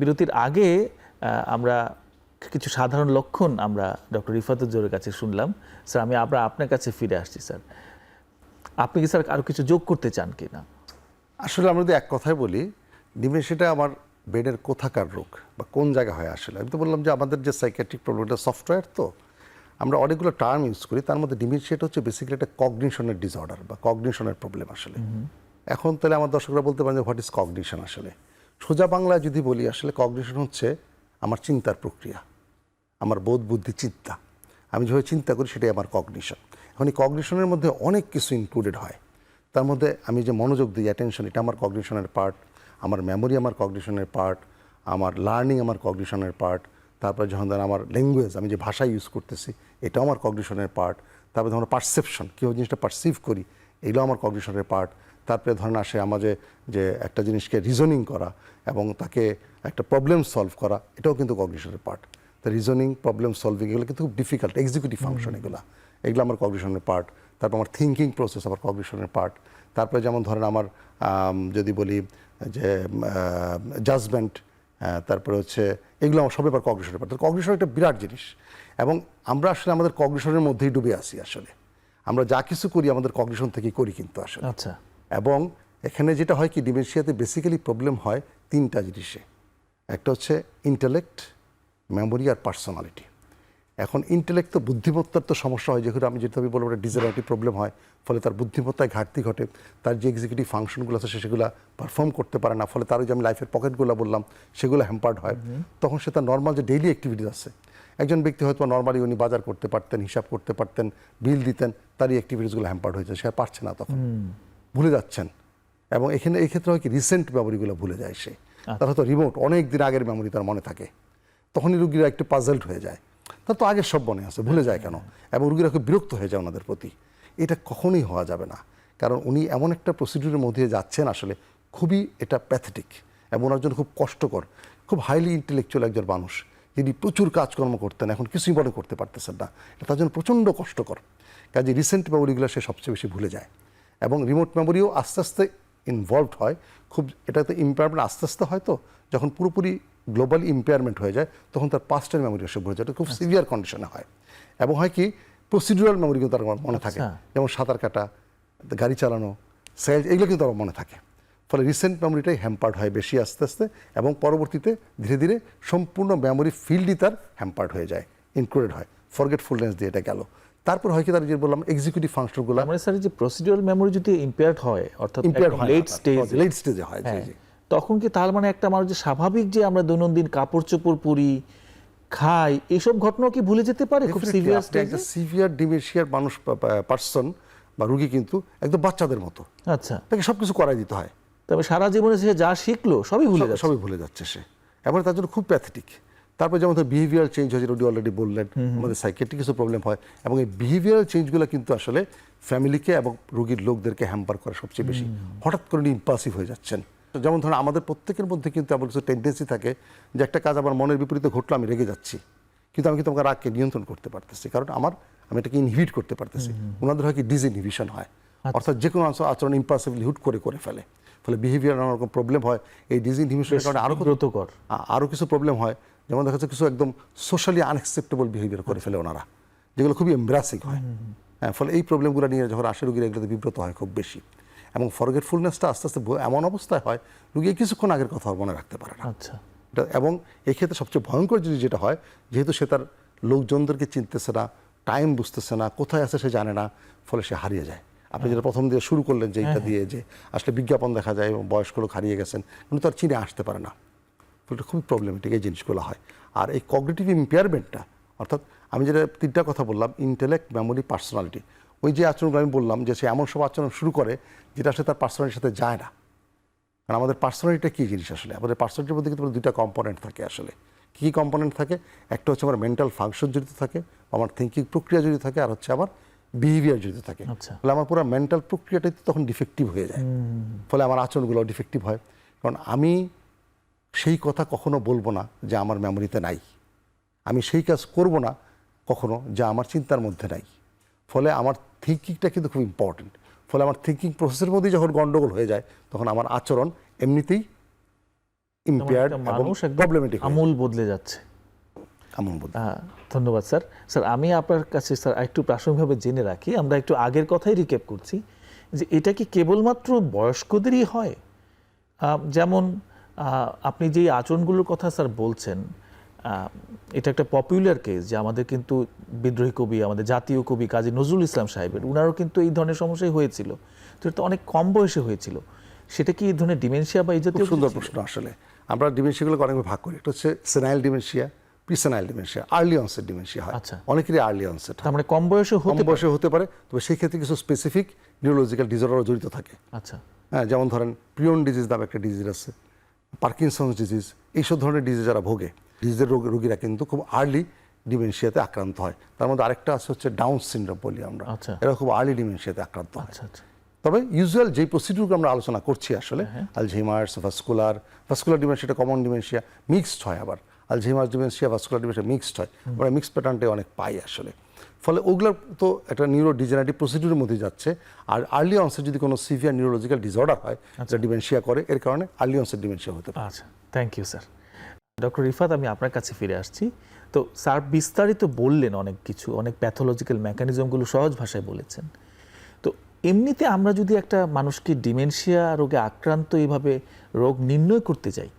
বিরতির আগে আমরা কিছু সাধারণ লক্ষণ আমরা ডক্টর রিফাতুজ্জোরের কাছে শুনলাম। স্যার, আমি আপনার কাছে ফিরে আসছি। স্যার, আপনি কি স্যার আরও কিছু যোগ করতে চান কি না? আসলে আমরা যদি এক কথায় বলি, ডিমেনশিয়াটা আমার ব্রেনের কোথাকার রোগ বা কোন জায়গায় হয় আসলে, আমি তো বললাম যে আমাদের যে সাইকিয়াট্রিক প্রবলেমটা সফটওয়্যার, তো আমরা অনেকগুলো টার্ম ইউজ করি, তার মধ্যে ডিমেনশিয়াটা হচ্ছে বেসিক্যালি একটা কগনিশনের ডিসঅর্ডার বা কগনিশনের প্রবলেম আসলে। এখন তাহলে আমার দর্শকরা বলতে পারেন যে হোয়াট ইজ কগনিশন। আসলে সোজা বাংলায় যদি বলি, আসলে কগনিশন হচ্ছে আমার চিন্তার প্রক্রিয়া, আমার বোধ বুদ্ধি চিন্তা, আমি যেভাবে চিন্তা করি সেটাই আমার কগনিশন। এখন এই কগনিশনের মধ্যে অনেক কিছু ইনক্লুডেড হয়, তার মধ্যে আমি যে মনোযোগ দিই, অ্যাটেনশন, এটা আমার কগনিশনের পার্ট, আমার মেমোরি আমার কগনিশনের পার্ট, আমার লার্নিং আমার কগনিশনের পার্ট, তারপরে যখন ধরেন আমার ল্যাঙ্গুয়েজ, আমি যে ভাষা ইউজ করতেছি এটাও আমার কগনিশনের পার্ট, তারপরে ধরুন পারসেপশন, কেউ জিনিসটা পারসিভ করি, এগুলো আমার কগনিশনের পার্ট, তারপরে ধরেন আসে আমাদের যে একটা জিনিসকে রিজনিং করা এবং তাকে একটা প্রবলেম সলভ করা, এটাও কিন্তু কগনিশনের পার্ট। তো রিজনিং, প্রবলেম সলভিং এগুলো কিন্তু খুব ডিফিকাল্ট, এক্সিকিউটিভ ফাংশন এগুলো আমার কগনিশনের পার্ট। তারপর আমার থিঙ্কিং প্রসেস আমার কগনিশনের পার্ট। তারপরে যেমন ধরেন আমার যদি বলি যে জাজমেন্ট, তারপরে হচ্ছে এগুলো আমার সব এবার কগনিশনের পার্ট। কগনিশন একটা বিরাট জিনিস, এবং আমরা আসলে আমাদের কগনিশনের মধ্যেই ডুবে আসি। আসলে আমরা যা কিছু করি আমাদের কগনিশন থেকেই করি কিন্তু আসলে। আচ্ছা। এবং এখানে যেটা হয় কি, ডিমেনশিয়াতে বেসিক্যালি প্রবলেম হয় তিনটা জিনিসে। একটা হচ্ছে ইন্টেলেক্ট, মেমোরি আর পার্সোনালিটি। এখন ইন্টেলেক্ট তো বুদ্ধিমত্তার তো সমস্যা হয়, যেহেতু আমি যেটা বলবো একটা ডিজেনারেটিভ প্রবলেম হয়, ফলে তার বুদ্ধিমত্তায় ঘাটতি ঘটে, তার যে এক্সিকিউটিভ ফাংশনগুলো আছে সেগুলো পারফর্ম করতে পারে না, ফলে তার যে আমি লাইফের পকেটগুলো বললাম সেগুলো হ্যাম্পার্ড হয়। তখন সে তার নর্মাল যে ডেইলি অ্যাক্টিভিটিস আছে, একজন ব্যক্তি হয়তো নর্মালি উনি বাজার করতে পারতেন, হিসাব করতে পারতেন, বিল দিতেন, তার এই অ্যাক্টিভিটিসগুলো হ্যাম্পার্ড হয়েছে, সে আর পারছে না, তখন ভুলে যাচ্ছেন। এবং এখানে এই ক্ষেত্রে হয় কি, রিসেন্ট মেমোরিগুলো ভুলে যায় সে, তার হয়তো রিমোট অনেক দিন আগের মেমোরি তার মনে থাকে, তখনই রুগীরা একটু পাজলড হয়ে যায়, তার তো আগের সব মনে আছে, ভুলে যায় কেন, এবং রুগীরা খুব বিরক্ত হয়ে যায় ওনাদের প্রতি। এটা কখনোই হওয়া যাবে না, কারণ উনি এমন একটা প্রসিডিউরের মধ্যে যাচ্ছেন আসলে, খুবই এটা প্যাথেটিক এবং ওনার জন্য খুব কষ্টকর। খুব হাইলি ইন্টেলেকচুয়াল একজন মানুষ, যিনি প্রচুর কাজকর্ম করতেন, এখন কিছুই মনে করতে পারতেছেন না, এটা তার জন্য প্রচণ্ড কষ্টকর। কাজে রিসেন্ট মেমোরিগুলো সে সবচেয়ে বেশি ভুলে যায়, এবং রিমোট মেমোরিও আস্তে আস্তে ইনভলভড হয়। খুব এটাতে ইম্পেয়ারমেন্ট আস্তে আস্তে হয়, তো যখন পুরোপুরি গ্লোবালি ইম্পেয়ারমেন্ট হয়ে যায় তখন তার পাস্টের মেমোরি এসে ভুলে যায়, এটা খুব সিভিয়ার কন্ডিশনে হয়। এবং হয় কি, প্রসিডিউরাল মেমোরি কিন্তু তার মনে থাকে, যেমন সাঁতার কাটা, গাড়ি চালানো, সেল, এগুলো কিন্তু তার মনে থাকে। ফলে রিসেন্ট মেমোরিটাই হ্যাম্পার্ড হয় বেশি আস্তে আস্তে, এবং পরবর্তীতে ধীরে ধীরে সম্পূর্ণ মেমোরি ফিল্ডই তার হ্যাম্পার্ড হয়ে যায়, ইনক্লুডেড হয়, ফরগেটফুলনেস দিয়ে এটা গেল। তারপর হয় কি, তার যে বললাম এক্সিকিউটিভ ফাংশনগুলো মানে স্যার যে প্রসিডিউরাল মেমোরি যদি ইম্পেয়ার্ড হয়, অর্থাৎ লেট স্টেজে হয়, তখন কি তার মানে একটা মানুষ যে স্বাভাবিক যে আমরা দৈনন্দিন কাপড় চোপড় পরি, খাই, এইসব ঘটনাও কি ভুলে যেতে পারে খুব সিভিয়ার স্টেজে? সিভিয়ার ডিমেনশিয়ার মানুষ পার্সন বা রুগী কিন্তু একদম বাচ্চাদের মতো, আচ্ছা, তাকে সবকিছু করাই দিতে হয়, তবে সারা জীবনে সে যা শিখলো সবই ভুলে যাচ্ছে। সবই ভুলে যাচ্ছে সে, এবার তার জন্য খুব প্যাথেটিক। তারপর যেমন তার বিহেভিয়ারাল চেঞ্জ হয়, যেটা অলরেডি বললেন, আমাদের সাইকিয়াট্রিক কিছু প্রবলেম হয়, এবং এই বিহেভিয়ারাল চেঞ্জগুলো কিন্তু আসলে ফ্যামিলিকে এবং রোগীর লোকদেরকে হ্যাম্পার করে সবচেয়ে বেশি। হঠাৎ করে ইম্পালসিভ হয়ে যাচ্ছেন। যেমন ধরুন আমাদের প্রত্যেকের মধ্যে কিন্তু আমার কিছু টেন্ডেন্সি থাকে যে একটা কাজ আমার মনের বিপরীতে ঘটলো, আমি রেগে যাচ্ছি, কিন্তু আমি কিন্তু আমার রাগকে নিয়ন্ত্রণ করতে পারতেছি, কারণ আমি এটাকে ইনহিবিট করতে পারতেছি। ওনাদের হয় কি ডিসইনহিবিশন হয়, অর্থাৎ যে কোনো আচরণ ইম্পালসিভলি হুট করে ফেলে, ফলে বিহেভিয়ার নানা রকম প্রবলেম হয়। এই ডিসইনহিবিশনের কারণে আরও কিছু প্রবলেম হয়, যেমন দেখা যাচ্ছে কিছু একদম সোশ্যালি আনএক্সেপ্টেবল বিহেভিয়ার করে ফেলে ওনারা, যেগুলো খুবই এমব্রাসিং হয়। হ্যাঁ, ফলে এই প্রবলেমগুলো নিয়ে যখন আসে রোগীরা এগুলোতে বিব্রত হয় খুব বেশি, এবং ফরগেটফুলনেসটা আস্তে আস্তে এমন অবস্থায় হয় রোগী কিছুক্ষণ আগের কথা মনে রাখতে পারে না। আচ্ছা, এবং এই ক্ষেত্রে সবচেয়ে ভয়ঙ্কর জিনিস যেটা হয়, যেহেতু সে তার লোকজনদেরকে চিনতেছে না, টাইম বুঝতেছে না, কোথায় আছে সে জানে না, ফলে সে হারিয়ে যায়। আপনি যেটা প্রথম দিয়ে শুরু করলেন যে এটা দিয়ে যে আসলে বিজ্ঞাপন দেখা যায় এবং বয়স্ক লোক হারিয়ে গেছেন, কিন্তু তার চিনে আসতে পারে না, ফলে খুবই প্রবলেমেটিক এই জিনিসগুলো হয়। আর এই কগনিটিভ ইম্পেয়ারমেন্টটা, অর্থাৎ আমি যেটা তিনটা কথা বললাম, ইন্টেলেক্ট, মেমোরি, পার্সোনালিটি, ওই যে আচরণগুলো আমি বললাম যে সে এমন সব আচরণ শুরু করে যেটা আসলে তার পার্সোনালিটির সাথে যায় না। কারণ আমাদের পার্সোনালিটিটা কী জিনিস আসলে, আমাদের পার্সোনালিটির মধ্যে কিন্তু দুইটা কম্পোনেন্ট থাকে আসলে। কী কম্পোনেন্ট থাকে? একটা হচ্ছে আমার মেন্টাল ফাংশন জড়িত থাকে, আমার থিঙ্কিং প্রক্রিয়া জড়িত থাকে, আর হচ্ছে আমার বিহেভিয়ার জড়িত থাকে। ফলে আমার পুরো মেন্টাল প্রক্রিয়াটাই তখন ডিফেক্টিভ হয়ে যায়, ফলে আমার আচরণগুলো ডিফেক্টিভ হয়। কারণ আমি সেই কথা কখনো বলবো না যে আমার মেমোরিতে নাই, আমি সেই কাজ করব না কখনো যা আমার চিন্তার মধ্যে নাই। ফলে আমার থিঙ্কিংটা কিন্তু খুব ইম্পর্টেন্ট। ফলে আমার থিঙ্কিং প্রসেসের মধ্যেই যখন গন্ডগোল হয়ে যায়, তখন আমার আচরণ এমনিতেই ইম্পেয়ার্ড এবং প্রবলেমেটিক, আমূল বদলে যাচ্ছে। ধন্যবাদ স্যার। স্যার আমি আপনার কাছে স্যার একটু প্রাসঙ্গিকভাবে জেনে রাখি, আমরা একটু আগের কথাই রিক্যাপ করছি, যে এটা কি কেবলমাত্র বয়স্কদেরই হয়? যেমন আপনি যেই আচরণগুলোর কথা স্যার বলছেন, এটা একটা পপুলার কেস, যে আমাদের কিন্তু বিদ্রোহী কবি, আমাদের জাতীয় কবি কাজী নজরুল ইসলাম সাহেবের, উনারও কিন্তু এই ধরনের সমস্যাই হয়েছিল, তো এটা অনেক কম বয়সে হয়েছিল। সেটা কি এই ধরনের ডিমেনশিয়া বা এই জাতীয়? সুন্দর প্রশ্ন। আসলে আমরা ডিমেনশিয়াগুলোকে অনেকভাবে ভাগ করি। একটা হচ্ছে senile dementia, presenile dementia, early onset dementia হয়। আচ্ছা, অনেকেরই আর্লি অনসেট, তার মানে কম বয়সে হতে পারে, তবে সেই ক্ষেত্রে কিছু স্পেসিফিক নিউরোলজিক্যাল ডিসঅর্ডারও জড়িত থাকে। আচ্ছা, হ্যাঁ, যেমন ধরেন প্রিয়ন ডিজিজ নামে একটা ডিজিজ আছে, পার্কিনসন্স ডিজিজ, এইসব ধরনের ডিজিজ যারা ভোগে, ডিজিজের রোগীরা কিন্তু খুব আর্লি ডিমেনশিয়াতে আক্রান্ত হয়। তার মধ্যে আরেকটা আছে হচ্ছে ডাউন সিনড্রোম বলি আমরা, এরা খুব আর্লি ডিমেনশিয়াতে আক্রান্ত হয়। তবে ইউজুয়াল যেই প্রসিডিউরকে আমরা আলোচনা করছি আসলে, আলঝেইমার্স, ভাস্কুলার ডিমেনশিয়াটা কমন ডিমেনশিয়া, মিক্সড হয়, আবার Alzheimer's dementia, vascular dementia mixed হয়, আমরা মিক্সড প্যাটার্নটাই অনেক পাই আসলে। ফলে ওগুলো তো একটা নিউরো ডিজেনারেটিভ প্রসিডিউরের মধ্যে যাচ্ছে। আর আর্লি অনসেট যদি কোনো সিভিয়ার নিউরোলজিক্যাল ডিসঅর্ডার হয়, যা ডিমেনশিয়া করে, এর কারণে আর্লি অনসেট ডিমেনশিয়া হতে পারে। আচ্ছা, thank you sir. Doctor Rifat, আমি আপনার কাছে ফিরে আসছি। তো স্যার বিস্তারিত বললেন অনেক কিছু, অনেক প্যাথোলজিক্যাল মেকানিজমগুলো সহজ ভাষায় বলেছেন। তো এমনিতে আমরা যদি একটা মানুষকে ডিমেনশিয়া রোগে আক্রান্ত এইভাবে রোগ নির্ণয় করতে যাই,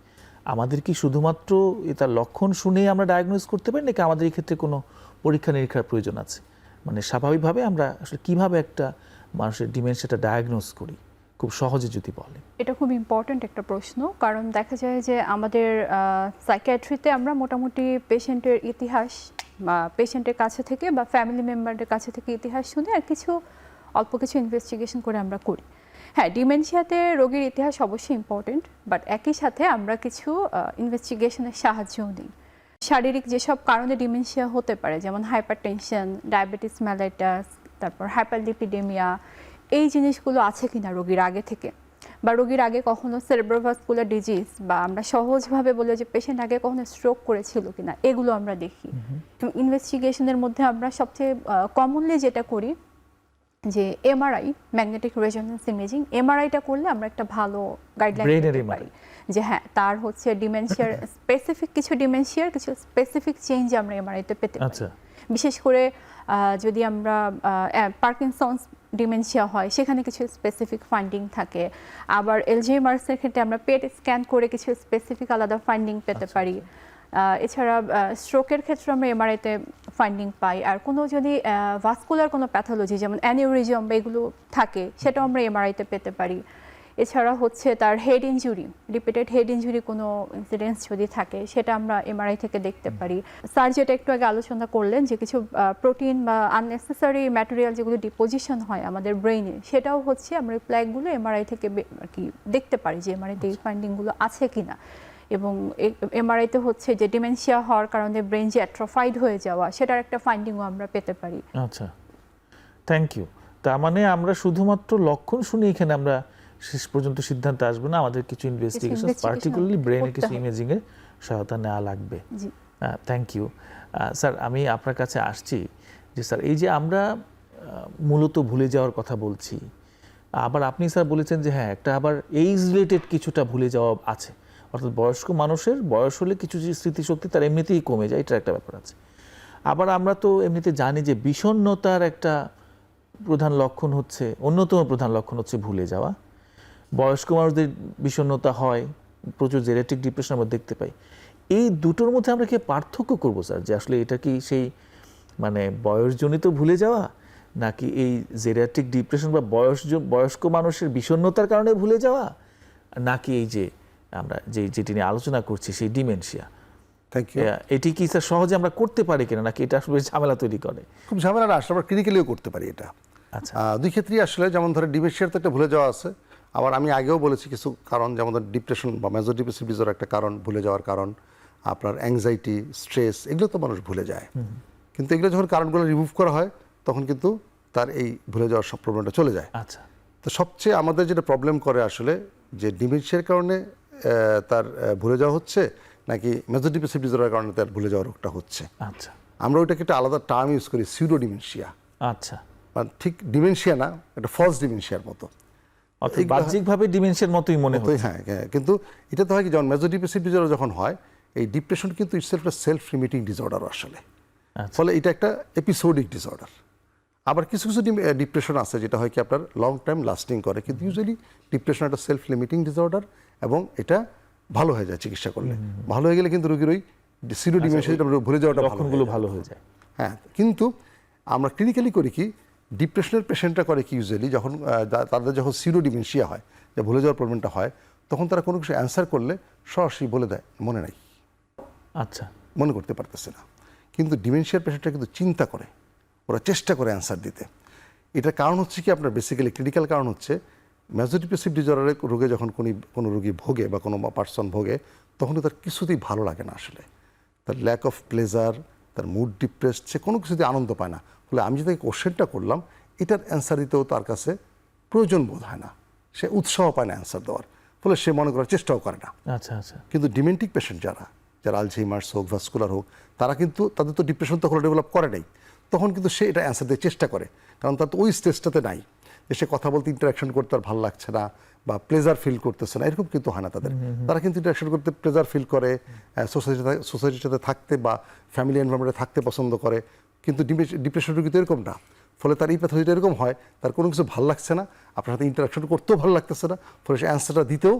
আমাদের কি শুধুমাত্র তার লক্ষণ শুনেই আমরা ডায়াগনোজ করতে পারি, নাকি আমাদের এই ক্ষেত্রে কোনো পরীক্ষা নিরীক্ষার প্রয়োজন আছে? মানে স্বাভাবিকভাবে আমরা আসলে কীভাবে একটা মানুষের ডিমেনশিয়াটা ডায়াগনোজ করি, খুব সহজে যদি বলেন। এটা খুব ইম্পর্ট্যান্ট একটা প্রশ্ন, কারণ দেখা যায় যে আমাদের সাইকিয়াট্রিতে আমরা মোটামুটি পেশেন্টের ইতিহাস বা পেশেন্টের কাছে থেকে বা ফ্যামিলি মেম্বারদের কাছে থেকে ইতিহাস শুনে আর অল্প কিছু ইনভেস্টিগেশন করে আমরা করি। হ্যাঁ, ডিমেনশিয়াতে রোগীর ইতিহাস অবশ্যই ইম্পর্টেন্ট, বাট একই সাথে আমরা কিছু ইনভেস্টিগেশনের সাহায্যও নিই। শারীরিক যেসব কারণে ডিমেনশিয়া হতে পারে, যেমন হাইপারটেনশন, ডায়াবেটিস মেলাইটাস, তারপর হাইপারলিপিডেমিয়া, এই জিনিসগুলো আছে কিনা রোগীর আগে থেকে, বা রোগীর আগে কখনো সেরেব্রোভাস্কুলার ডিজিজ, বা আমরা সহজভাবে বলে যে পেশেন্ট আগে কখনো স্ট্রোক করেছিল কিনা, এগুলো আমরা দেখি। ইনভেস্টিগেশনের মধ্যে আমরা সবচেয়ে কমনলি যেটা করি যে এমআরআই, ম্যাগনেটিক রেজোনেন্স ইমেজিং, এমআরআইটা করলে আমরা একটা ভালো গাইডলাইন দিতে পারি যে হ্যাঁ, তার হচ্ছে ডিমেনশিয়ার স্পেসিফিক কিছু স্পেসিফিক চেঞ্জ আমরা এমআরআইতে পেতে পারি। বিশেষ করে যদি আমরা পার্কিনসন্স ডিমেনশিয়া হয় সেখানে কিছু স্পেসিফিক ফাইন্ডিং থাকে, আবার এলঝেইমার্সের ক্ষেত্রে আমরা পেট স্ক্যান করে কিছু স্পেসিফিক আলাদা ফাইন্ডিং পেতে পারি। এছাড়া স্ট্রোকের ক্ষেত্রে আমরা এমআরআইতে ফাইন্ডিং পাই, আর কোনো যদি ভাস্কুলার কোনো প্যাথোলজি যেমন অ্যানিউরিজম এগুলো থাকে সেটাও আমরা এমআরআইতে পেতে পারি। এছাড়া হচ্ছে তার head injury, repeated head injury কোনো ইনসিডেন্স যদি থাকে সেটা আমরা এমআরআই থেকে দেখতে পারি। স্যার যেটা একটু আগে আলোচনা করলেন যে কিছু প্রোটিন বা আননেসেসারি ম্যাটেরিয়াল যেগুলো ডিপোজিশন হয় আমাদের ব্রেইনে, সেটাও হচ্ছে আমরা প্ল্যাগগুলো এমআরআই থেকে আর কি দেখতে পারি যে এমআরআইতে এই ফাইন্ডিংগুলো আছে কিনা। এবং এমআরআইতে হচ্ছে যে ডিমেনশিয়া হওয়ার কারণে ব্রেন যে অ্যাট্রোফাইড হয়ে যাওয়া সেটার একটা ফাইন্ডিংও আমরা পেতে পারি। আচ্ছা, থ্যাংক ইউ। তার মানে আমরা শুধুমাত্র লক্ষণ শুনে এখানে আমরা শেষ পর্যন্ত সিদ্ধান্ত আসবো না, আমাদের কিছু ইনভেস্টিগেশন পার্টিকুলারলি ব্রেনের কিছু ইমেজিং এর সহায়তা নেওয়া লাগবে। Thank you sir. আমি আপনার কাছে আসছি যে স্যার এই যে আমরা মূলত ভুলে যাওয়ার কথা বলছি, আবার আপনি স্যার বলেছেন যে হ্যাঁ একটা আবার এইজ রিলেটেড কিছুটা ভুলে যাওয়া আছে, অর্থাৎ বয়স্ক মানুষের বয়স হলে কিছু যে স্মৃতিশক্তি তার এমনিতেই কমে যায়, এটার একটা ব্যাপার আছে। আবার আমরা তো এমনিতে জানি যে বিষণ্ণতার একটা প্রধান লক্ষণ হচ্ছে, অন্যতম প্রধান লক্ষণ হচ্ছে ভুলে যাওয়া। বয়স্ক মানুষদের বিষণ্ণতা হয়, প্রচুর জেনেটিক ডিপ্রেশন আমরা দেখতে পাই। এই দুটোর মধ্যে আমরা কি পার্থক্য করবো স্যার, যে আসলে এটা কি সেই মানে বয়সজনিত ভুলে যাওয়া, নাকি এই জেনেটিক ডিপ্রেশন বা বয়স্ক মানুষের বিষণ্ণতার কারণে ভুলে যাওয়া, নাকি এই যে আমরা যেটি নিয়ে আলোচনা করছি সেই ডিমেনশিয়া? Thank you. এটি কি স্যার সহজে আমরা করতে পারি কিনা, নাকি এটা আসলে ঝামেলা তৈরি করে? খুব ঝামেলা না, আসলে আমরা ক্লিনিক্যালিও করতে পারি এটা। আচ্ছা, দুই ক্ষেত্রেই আসলে, যেমন ধরে ডিমেনশিয়ার তো একটা ভুলে যাওয়া আছে, আবার আমি আগেও বলেছি কিছু কারণ, যেমন ডিপ্রেশন বা মেজর ডিপ্রেসিভ ডিসঅর্ডার একটা কারণ, ভুলে যাওয়ার কারণ আপনার অ্যাংজাইটি, স্ট্রেস, এগুলো তো মানুষ ভুলে যায়। কিন্তু এগুলো যখন কারণগুলো রিমুভ করা হয় তখন কিন্তু তার এই ভুলে যাওয়ার সব প্রবলেমটা চলে যায়। আচ্ছা। তো সবচেয়ে আমাদের যেটা প্রবলেম করে আসলে যে ডিমেনশিয়ার কারণে তার ভুলে যাওয়া হচ্ছে, নাকি মেজর ডিপ্রেসিভ ডিসঅর্ডারের কারণে তার ভুলে যাওয়ার রোগটা হচ্ছে। আচ্ছা, আমরা ওইটাকে একটা আলাদা টার্ম ইউজ করি, সিউডো ডিমেনশিয়া। আচ্ছা, মানে ঠিক ডিমেনশিয়া না, একটা ফলস ডিমেনশিয়ার মতো, অর্থাৎ বাহ্যিকভাবে ডিমেনশিয়ার মতোই মনে হয়। হ্যাঁ, কিন্তু এটা তো হয় কি, যেমন মেজর ডিপ্রেসিভ ডিসঅর্ডার যখন হয়, এই ডিপ্রেশন কিন্তু ইটসেলফ একটা সেলফ লিমিটিং ডিসঅর্ডার আসলে। ফলে এটা একটা এপিসোডিক ডিসঅর্ডার। আবার কিছু কিছু ডিপ্রেশন আছে যেটা হয় কি আপনার লং টাইম লাস্টিং করে, কিন্তু ইউজুয়ালি ডিপ্রেশন একটা সেলফ লিমিটিং ডিসঅর্ডার এবং এটা ভালো হয়ে যায় চিকিৎসা করলে। ভালো হয়ে গেলে কিন্তু রোগীর ওই সিরো ডিমেনশিয়া ভুলে যাওয়াটা লক্ষণগুলো ভালো হয়ে যায়। হ্যাঁ, কিন্তু আমরা ক্লিনিক্যালি করি কি, ডিপ্রেশনের পেশেন্টরা করে কি ইউজুয়ালি যখন তাদের যখন সিরো ডিমেনশিয়া হয়, যে ভুলে যাওয়ার প্রবলেমটা হয়, তখন তারা কোনো কিছু অ্যান্সার করলে সরাসরি বলে দেয় মনে নাই, আচ্ছা, মনে করতে পারতেছে না। কিন্তু ডিমেনশিয়ার পেশেন্টরা কিন্তু চিন্তা করে, ওরা চেষ্টা করে অ্যান্সার দিতে। এটার কারণ হচ্ছে কি আপনার বেসিক্যালি ক্লিনিক্যাল কারণ হচ্ছে মেজর ডিপ্রেসিভ ডিসঅর্ডারের রোগে যখন কোনো রোগী ভোগে বা কোনো পার্সন ভোগে, তখন তার কিছুতেই ভালো লাগে না আসলে, তার ল্যাক অফ প্লেজার, তার মুড ডিপ্রেসড, সে কোনো কিছুতেই আনন্দ পায় না। ফলে আমি যদি কোশ্চেনটা করলাম এটার অ্যান্সার দিতেও তার কাছে প্রয়োজন বোধ হয় না, সে উৎসাহ পায় না অ্যান্সার দেওয়ার, ফলে সে মনে করার চেষ্টাও করে না। আচ্ছা, আচ্ছা। কিন্তু ডিমেন্টিক পেশেন্ট যারা আলঝেইমার্স হোক, ভাস্কুলার হোক, তারা কিন্তু তাদের তো ডিপ্রেশন তখন ডেভেলপ করে নাই, তখন কিন্তু সে এটা অ্যান্সার দেওয়ার চেষ্টা করে, কারণ তার তো ওই স্টেজটাতে নাই যে সে কথা বলতে, ইন্টারাকশন করতে আর ভালো লাগছে না বা প্লেজার ফিল করতেছে না, এরকম কিন্তু হয় না তাদের। তারা কিন্তু ইন্টারাকশন করতে প্লেজার ফিল করে, সোসাইটির সাথে থাকতে বা ফ্যামিলি এনভায়রনমেন্টে থাকতে পছন্দ করে। কিন্তু ডিপ্রেশন রোগী তো এরকম না, ফলে তার এই প্যাথোলজিটা এরকম হয়, তার কোনো কিছু ভালো লাগছে না, আপনার সাথে ইন্টারাকশন করতেও ভালো লাগতেছে না, ফলে সে অ্যান্সারটা দিতেও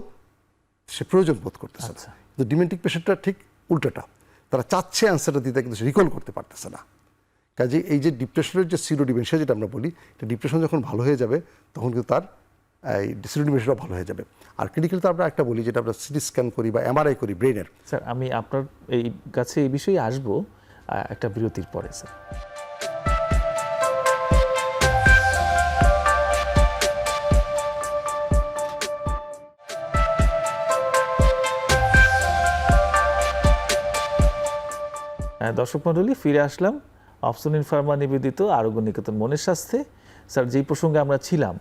সে প্রয়োজন বোধ করতেছে না। কিন্তু ডিমেন্টিক পেশেন্টটা ঠিক উল্টোটা, তারা চাচ্ছে অ্যান্সারটা দিতে, কিন্তু সে রিকল করতে পারতেছে না। কাজে এই যে ডিপ্রেশনের যে সিরো ডিমেনশিয়া যেটা আমরা বলি, ডিপ্রেশন যখন ভালো হয়ে যাবে তখন কিন্তু তার এই সিরো ডিমেনশিয়াটা ভালো হয়ে যাবে। আর ক্লিনিক্যালি তো আমরা একটা বলি যেটা আমরা সিটি স্ক্যান করি বা এমআরআই করি ব্রেনের। স্যার আমি আপনার এই কাছে এই বিষয়ে আসবো একটা বিরতির পরে স্যার। দর্শক মণ্ডলী, ফিরে আসলাম অপসনিন ফার্মা নিবেদিত আরোগ্য নিকেতন মনের স্বাস্থ্যে। স্যার যেই প্রসঙ্গে আমরা ছিলাম,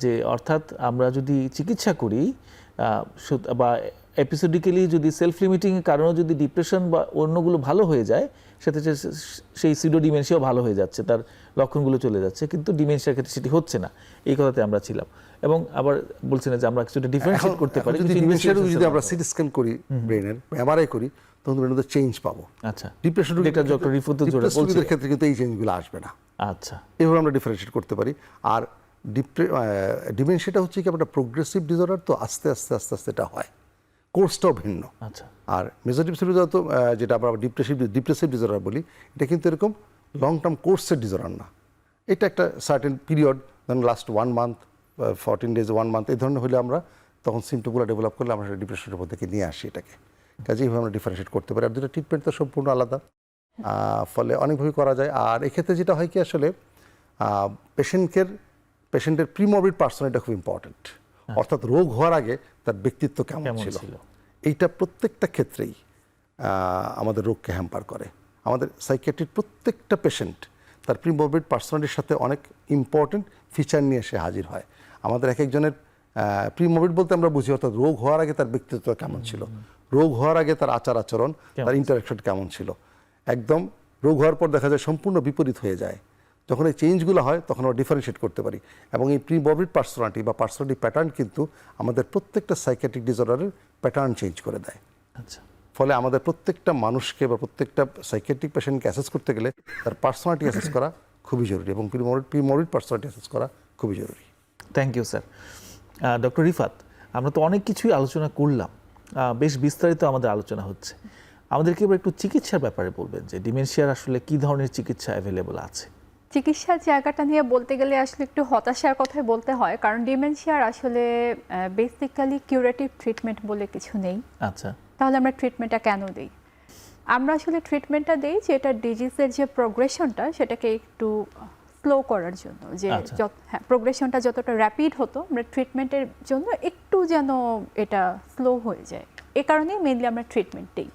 যে অর্থাৎ আমরা যদি চিকিৎসা করি বা এপিসোডিক্যালি যদি সেলফ লিমিটিংয়ের কারণে যদি ডিপ্রেশন বা অন্যগুলো ভালো হয়ে যায়, সাথে সেই সিডো ডিমেনশিয়াও ভালো হয়ে যাচ্ছে, তার লক্ষণগুলো চলে যাচ্ছে, কিন্তু ডিমেনশিয়ার ক্ষেত্রে সেটি হচ্ছে না, এই কথাতে আমরা ছিলাম। এবং আবার বলছি না যে আমরা কিছুটা ডিফারেন্সিয়েট করতে পারি, যদি আমরা সিটি স্ক্যান করি ব্রেনের, এমআরআই করি, তখন ব্রেনের চেঞ্জ পাবো। আচ্ছা, ডিপ্রেশন রোগীদের ক্ষেত্রে কিন্তু এই চেঞ্জগুলো আসবে না। আচ্ছা, এভাবে আমরা ডিফারেন্সিয়েট করতে পারি। আর ডিমেনশিয়াটা হচ্ছে কি একটা প্রোগ্রেসিভ ডিসঅর্ডার, তো আস্তে আস্তে আস্তে আস্তে এটা হয়, কোর্সটাও ভিন্ন। আচ্ছা, আর মেজর ডিপ্রেসিভ ডিসঅর্ডার তো যেটা আমরা ডিপ্রেসিভ ডিসঅর্ডার বলি, এটা কিন্তু এরকম লং টার্ম কোর্সের ডিসঅর্ডার না। এটা একটা সার্টেন পিরিয়ড, ধরুন লাস্ট 1 মান্থ, 14 ডেজ, 1 মান্থ, এই ধরনের হলে আমরা তখন সিমটমগুলো ডেভেলপ করলে আমরা ডিপ্রেশনের মধ্যে থেকে নিয়ে আসি এটাকে। কাজে এইভাবে আমরা ডিফারেন্সিয়েট করতে পারি। আর দুটো ট্রিটমেন্ট তো সম্পূর্ণ আলাদা, ফলে অনেকভাবে করা যায়। আর এক্ষেত্রে যেটা হয় কি আসলে পেশেন্টের প্রিমরবিড পার্সোনালিটি খুব ইম্পর্টেন্ট, অর্থাৎ রোগ হওয়ার আগে তার ব্যক্তিত্ব কেমন ছিল, এইটা প্রত্যেকটা ক্ষেত্রেই আমাদের রোগকে হ্যাম্পার করে। আমাদের সাইকিয়াট্রির প্রত্যেকটা পেশেন্ট তার প্রিমরবিড পার্সোনালিটির সাথে অনেক ইম্পর্টেন্ট ফিচার নিয়ে এসে হাজির হয়। আমাদের এক একজনের প্রিমরবিড বলতে আমরা বুঝি অর্থাৎ রোগ হওয়ার আগে তার ব্যক্তিত্ব কেমন ছিল, রোগ হওয়ার আগে তার আচার আচরণ, তার ইন্টারাকশন কেমন ছিল। একদম রোগ হওয়ার পর দেখা যায় সম্পূর্ণ বিপরীত হয়ে যায়। যখন এই চেঞ্জগুলো হয় তখন আমরা ডিফারেন্সিয়েট করতে পারি। এবং এই প্রিমরবিড পার্সোনালিটি বা পার্সোনালিটি প্যাটার্ন কিন্তু আমাদের প্রত্যেকটা সাইকিয়াট্রিক ডিসঅর্ডারের প্যাটার্ন চেঞ্জ করে দেয়। আচ্ছা, ফলে আমাদের প্রত্যেকটা মানুষকে বা প্রত্যেকটা সাইকিয়াট্রিক পেশেন্টকে অ্যাসেস করতে গেলে তার পার্সোনালিটি অ্যাসেস করা খুবই জরুরি, এবং প্রিমরবিড পার্সোনালিটি অ্যাসেস করা খুবই জরুরি। Thank you sir. Doctor Rifat, আমরা তো অনেক কিছুই আলোচনা করলাম, বেশ বিস্তারিত আমাদের আলোচনা হচ্ছে। আমাদেরকে এবার একটু চিকিৎসার ব্যাপারে বলবেন যে ডিমেনশিয়ার আসলে কি ধরনের চিকিৎসা অ্যাভেলেবল আছে? চিকিৎসার জায়গাটা নিয়ে বলতে গেলে আসলে একটু হতাশার কথাই বলতে হয়, কারণ ডিমেনশিয়ার আসলে বেসিক্যালি কিউরেটিভ ট্রিটমেন্ট বলে কিছু নেই। আচ্ছা, তাহলে আমরা ট্রিটমেন্টটা কেন দিই? আমরা আসলে ট্রিটমেন্টটা দিই যে এটা ডিজিজের যে প্রোগ্রেশনটা সেটাকে একটু স্লো করার জন্য, যে প্রোগ্রেশনটা যতটা র্যাপিড হতো আমরা ট্রিটমেন্টের জন্য একটু যেন এটা স্লো হয়ে যায়, এ কারণেই মেইনলি আমরা ট্রিটমেন্ট দিই।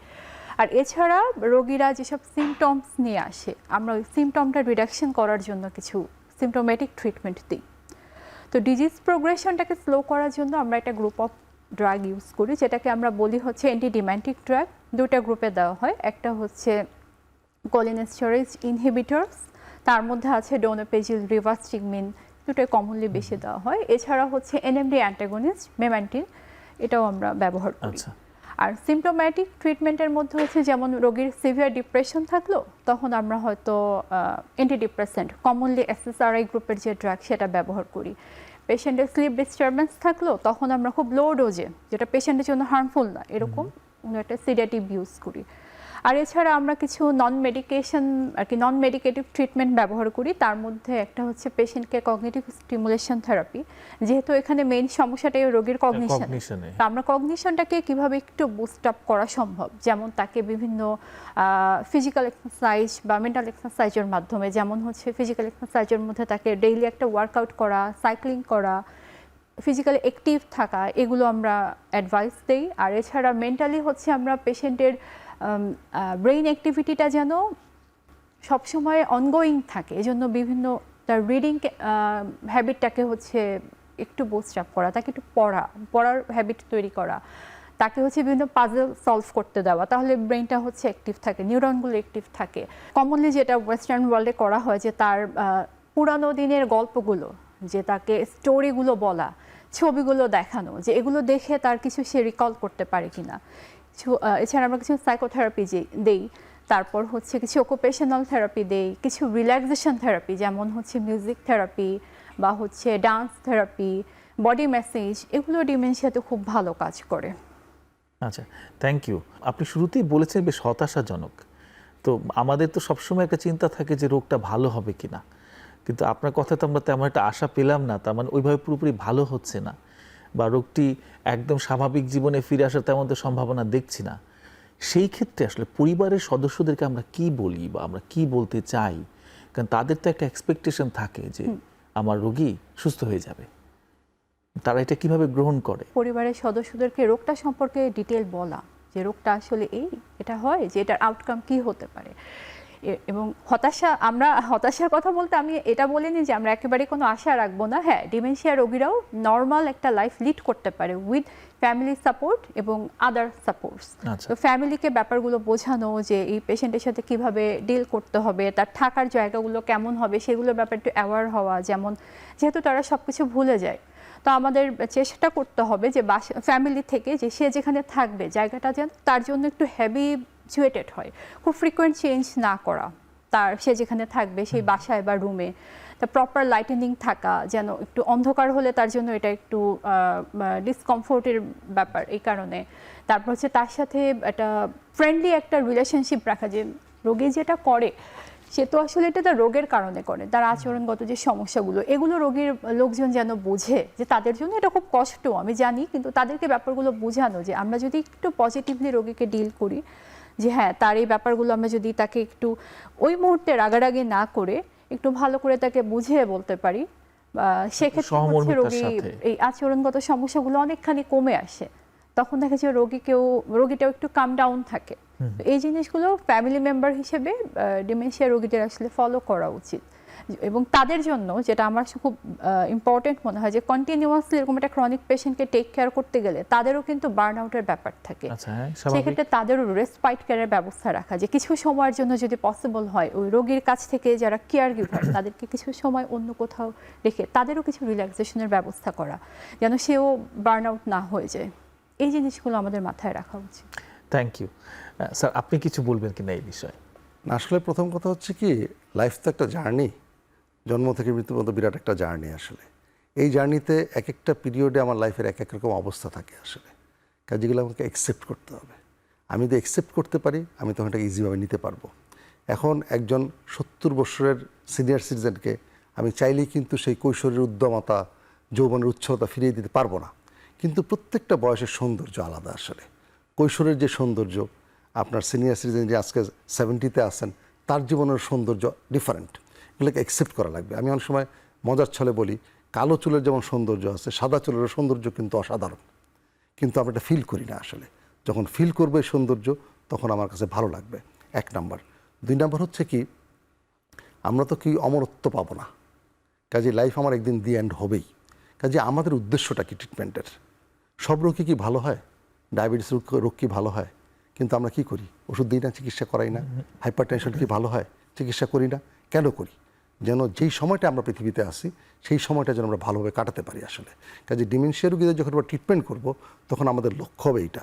আর এছাড়া রোগীরা যেসব সিমটমস নিয়ে আসে আমরা ওই সিমটমটা রিডাকশন করার জন্য কিছু সিমটোমেটিক ট্রিটমেন্ট দিই। তো ডিজিজ প্রোগ্রেশনটাকে স্লো করার জন্য আমরা একটা গ্রুপ অফ ড্রাগ ইউজ করি, যেটাকে আমরা বলি হচ্ছে অ্যান্টিডিমেন্টিক ড্রাগ। দুটা গ্রুপে দেওয়া হয়, একটা হচ্ছে কোলিনেস্টেরেজ ইনহিবিটরস, তার মধ্যে আছে ডোনোপেজিল, রিভাস্টিগমিন, দুটোই কমনলি বেশি দেওয়া হয়। এছাড়া হচ্ছে এনএমডি অ্যান্টাগনিস্ট, মেমান্টিন, এটাও আমরা ব্যবহার করি। আর সিমটোম্যাটিক ট্রিটমেন্টের মধ্যে হচ্ছে যেমন রোগীর সিভিয়ার ডিপ্রেশন থাকলো তখন আমরা হয়তো অ্যান্টিডিপ্রেসেন্ট, কমনলি এসএসআরআই গ্রুপের যে ড্রাগ সেটা ব্যবহার করি। পেশেন্টের স্লিপ ডিস্টারবেন্স থাকলো তখন আমরা খুব লো ডোজে, যেটা পেশেন্টের জন্য হার্মফুল না, এরকম একটা সিডেটিভ ইউজ করি। আর এছাড়া আমরা কিছু নন মেডিকেটিভ ট্রিটমেন্ট ব্যবহার করি। তার মধ্যে একটা হচ্ছে পেশেন্টকে কগনিটিভ স্টিমুলেশন থেরাপি, যেহেতু এখানে মেইন সমস্যাটাই রোগীর কগনিশন, তো আমরা কগনিশনটাকে কিভাবে একটু বুস্ট আপ করা সম্ভব, যেমন তাকে বিভিন্ন ফিজিক্যাল এক্সারসাইজ বা মেন্টাল এক্সারসাইজের মাধ্যমে, যেমন হচ্ছে ফিজিক্যাল এক্সারসাইজের মধ্যে তাকে ডেইলি একটা ওয়ার্কআউট করা, সাইক্লিং করা, ফিজিক্যালি অ্যাক্টিভ থাকা, এগুলো আমরা অ্যাডভাইস দেই। আর এছাড়া মেন্টালি হচ্ছে আমরা পেশেন্টের ব্রেইন অ্যাক্টিভিটিটা যেন সবসময় অনগোয়িং থাকে, এজন্য বিভিন্ন তার রিডিং হ্যাবিটটাকে হচ্ছে একটু বুস্ট আপ করা, তাকে একটু পড়ার হ্যাবিট তৈরি করা, তাকে হচ্ছে বিভিন্ন পাজল সলভ করতে দেওয়া, তাহলে ব্রেইনটা হচ্ছে অ্যাক্টিভ থাকে, নিউরনগুলো অ্যাক্টিভ থাকে। কমনলি যেটা ওয়েস্টার্ন ওয়ার্ল্ডে করা হয় যে তার পুরানো দিনের গল্পগুলো, যে তাকে স্টোরিগুলো বলা, ছবিগুলো দেখানো, যে এগুলো দেখে তার কিছু সে রিকল করতে পারে কিনা। এছাড়া আমরা কিছু সাইকোথেরাপি দেই, তারপর হচ্ছে কিছু অকুপেশনাল থেরাপি দেই, কিছু রিল্যাক্সেশন থেরাপি যেমন হচ্ছে মিউজিক থেরাপি বা হচ্ছে ডান্স থেরাপি, বডি ম্যাসেজ, এগুলো ডিমেনশিয়াতে খুব ভালো কাজ করে। আচ্ছা, থ্যাংক ইউ। আপনি শুরুতেই বলেছেন বেশ হতাশাজনক। তো আমাদের তো সবসময় একটা চিন্তা থাকে যে রোগটা ভালো হবে কিনা, কিন্তু আপনার কথাতে আমরা তেমন একটা আশা পেলাম না, তার মানে ওইভাবে পুরোপুরি ভালো হচ্ছে না বা রোগটি একদম স্বাভাবিক জীবনে ফিরে আসার তেমন তো সম্ভাবনা দেখছি না। সেই ক্ষেত্রে আসলে পরিবারের সদস্যদেরকে আমরা কি বলি বা আমরা কি বলতে চাই, কারণ তাদের তো একটা এক্সপেকটেশন থাকে যে আমার রোগী সুস্থ হয়ে যাবে, তারা এটা কিভাবে গ্রহণ করে? পরিবারের সদস্যদেরকে রোগটা সম্পর্কে ডিটেল বলা, যে রোগটা আসলে এটা হয়, যে এটার আউটকাম কি হতে পারে। এবং আমরা হতাশার কথা বলতে আমি এটা বলিনি যে আমরা একেবারে কোনো আশা রাখবো না। হ্যাঁ, ডিমেনশিয়া রোগীরাও নর্মাল একটা লাইফ লিড করতে পারে উইথ ফ্যামিলি সাপোর্ট এবং আদার সাপোর্টস। তো ফ্যামিলিকে ব্যাপারগুলো বোঝানো, যে এই পেশেন্টের সাথে কিভাবে ডিল করতে হবে, তার থাকার জায়গাগুলো কেমন হবে, সেগুলোর ব্যাপারে একটু অ্যাওয়ার হওয়া, যেহেতু তারা সব কিছু ভুলে যায়। তো আমাদের চেষ্টা করতে হবে যে ফ্যামিলি থেকে যে সে যেখানে থাকবে জায়গাটা যেন তার জন্য একটু হ্যাবিচুয়েটেড হয়, খুব ফ্রিকোয়েন্ট চেঞ্জ না করা, সে যেখানে থাকবে সেই বাসায় বা রুমে তার প্রপার লাইটেনিং থাকা, যেন একটু অন্ধকার হলে তার জন্য এটা একটু ডিসকমফোর্টের ব্যাপার, এই কারণে। তারপর হচ্ছে তার সাথে একটা ফ্রেন্ডলি একটা রিলেশনশিপ রাখা, যে রোগী যেটা করে সে তো আসলে এটা তার রোগের কারণে করে, তার আচরণগত যে সমস্যাগুলো এগুলো রোগীর লোকজন যেন বোঝে যে তাদের জন্য এটা খুব কষ্ট, আমি জানি, কিন্তু তাদেরকে ব্যাপারগুলো বোঝানো যে আমরা যদি একটু পজিটিভলি রোগীকে ডিল করি, যে হ্যাঁ তার এই ব্যাপারগুলো আমরা যদি তাকে একটু ওই মুহূর্তে রাগারাগি না করে একটু ভালো করে তাকে বুঝিয়ে বলতে পারি, সেক্ষেত্রে হচ্ছে সহমর্মিতার রোগী সাথে। এই আচরণগত সমস্যাগুলো অনেকখানি কমে আসে। তখন দেখা যায় রোগীটাও একটু কাম ডাউন থাকে। তো এই জিনিসগুলো ফ্যামিলি মেম্বার হিসেবে ডিমেনশিয়া রোগীদের আসলে ফলো করা উচিত। এবং তাদের জন্য যেটা আমার খুব ইম্পর্টেন্ট মনে হয়, যে কন্টিনিউয়াসলি এরকম একটা ক্রনিক পেশেন্টকে টেক কেয়ার করতে গেলে তাদেরও কিন্তু বার্ন আউটের ব্যাপার থাকে। আচ্ছা, হ্যাঁ, স্বাভাবিক। সেক্ষেত্রে তাদেরও রেসপাইট কেয়ারের ব্যবস্থা রাখা, যে কিছু সময়ের জন্য যদি পসিবল হয় ওই রোগীর কাছ থেকে যারা কেয়ার গিভার তাদেরকে কিছু সময় অন্য কোথাও রেখে তাদেরও কিছু রিল্যাক্সেশনের ব্যবস্থা করা, যেন সেও বার্ন আউট না হয়ে যায়। এই জিনিসগুলো আমাদের মাথায় রাখা উচিত। থ্যাংক ইউ স্যার, আপনি কিছু বলবেন কিনা এই বিষয়ে? না, আসলে প্রথম কথা হচ্ছে কি, লাইফ তো একটা জার্নি, জন্ম থেকে মৃত্যু পর্যন্ত বিরাট একটা জার্নি আসলে। এই জার্নিতে এক একটা পিরিয়ডে আমার লাইফের এক এক রকম অবস্থা থাকে আসলে, কাজেগুলো আমাকে অ্যাকসেপ্ট করতে হবে। আমি যদি অ্যাকসেপ্ট করতে পারি আমি তখন এটা ইজিভাবে নিতে পারবো। এখন একজন 70 বছরের সিনিয়র সিটিজেনকে আমি চাইলেই কিন্তু সেই কৈশোরের উদ্যমতা, যৌবনের উচ্ছলতা ফিরিয়ে দিতে পারবো না। কিন্তু প্রত্যেকটা বয়সের সৌন্দর্য আলাদা আসলে। কৈশোরের যে সৌন্দর্য, আপনার সিনিয়র সিটিজেন যে আজকে 70-তে আছেন, তার জীবনের সৌন্দর্য ডিফারেন্ট। এগুলোকে অ্যাকসেপ্ট করা লাগবে। আমি অনেক সময় মজার ছলে বলি, কালো চুলের যেমন সৌন্দর্য আছে, সাদা চুলের সৌন্দর্য কিন্তু অসাধারণ, কিন্তু আমরা এটা ফিল করি না আসলে। যখন ফিল করবো এই সৌন্দর্য, তখন আমার কাছে ভালো লাগবে, 1 নাম্বার। 2 নাম্বার হচ্ছে কি, আমরা তো কি অমরত্ব পাবো না, কাজে লাইফ আমার একদিন দি এন্ড হবেই। কাজে আমাদের উদ্দেশ্যটা কি ট্রিটমেন্টের? সব রোগী কি ভালো হয়? ডায়াবেটিস রোগ কি ভালো হয়? কিন্তু আমরা কি করি? ওষুধ দিই না, চিকিৎসা করাই না। হাইপার টেনশন কি ভালো হয়? চিকিৎসা করি না। কেন করি? যেন যেই সময়টা আমরা পৃথিবীতে আসি সেই সময়টা যেন আমরা ভালোভাবে কাটাতে পারি আসলে। কাজে ডিমেনশিয়া রোগীদের যখন আমরা ট্রিটমেন্ট করব, তখন আমাদের লক্ষ্য হবে এইটা,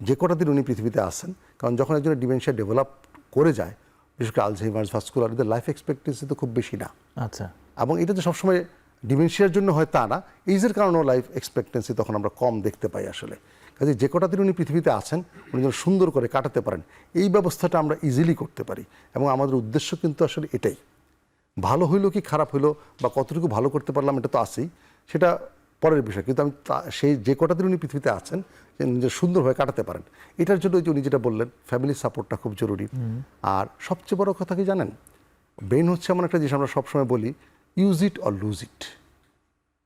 যে কটা দিন উনি পৃথিবীতে আসেন। কারণ যখন একজনের ডিমেনশিয়া ডেভেলপ করে যায়, বিশেষ করে আলঝেইমার্স, ভাস্কুলার, এদের লাইফ এক্সপেক্টেন্সি তো খুব বেশি না। আচ্ছা, এবং এটা যে সবসময় ডিমেনশিয়ার জন্য হয় তা না, এইজের কারণেও লাইফ এক্সপেক্টেন্সি তখন আমরা কম দেখতে পাই আসলে। কাজে যে কটা দিন উনি পৃথিবীতে আছেন, উনি যেন সুন্দর করে কাটাতে পারেন, এই ব্যবস্থাটা আমরা ইজিলি করতে পারি। এবং আমাদের উদ্দেশ্য কিন্তু আসলে এটাই। ভালো হইলো কি খারাপ হইলো বা কতটুকু ভালো করতে পারলাম, এটা তো আছেই, সেটা পরের বিষয়। কিন্তু আমি সেই যে কটা দিন উনি পৃথিবীতে আছেন, যে নিজের সুন্দরভাবে কাটাতে পারেন, এটার জন্য যে উনি যেটা বললেন, ফ্যামিলি সাপোর্টটা খুব জরুরি। আর সবচেয়ে বড় কথা কি জানেন, ব্রেন হচ্ছে এমন একটা জিনিস, আমরা সবসময় বলি use it or lose it.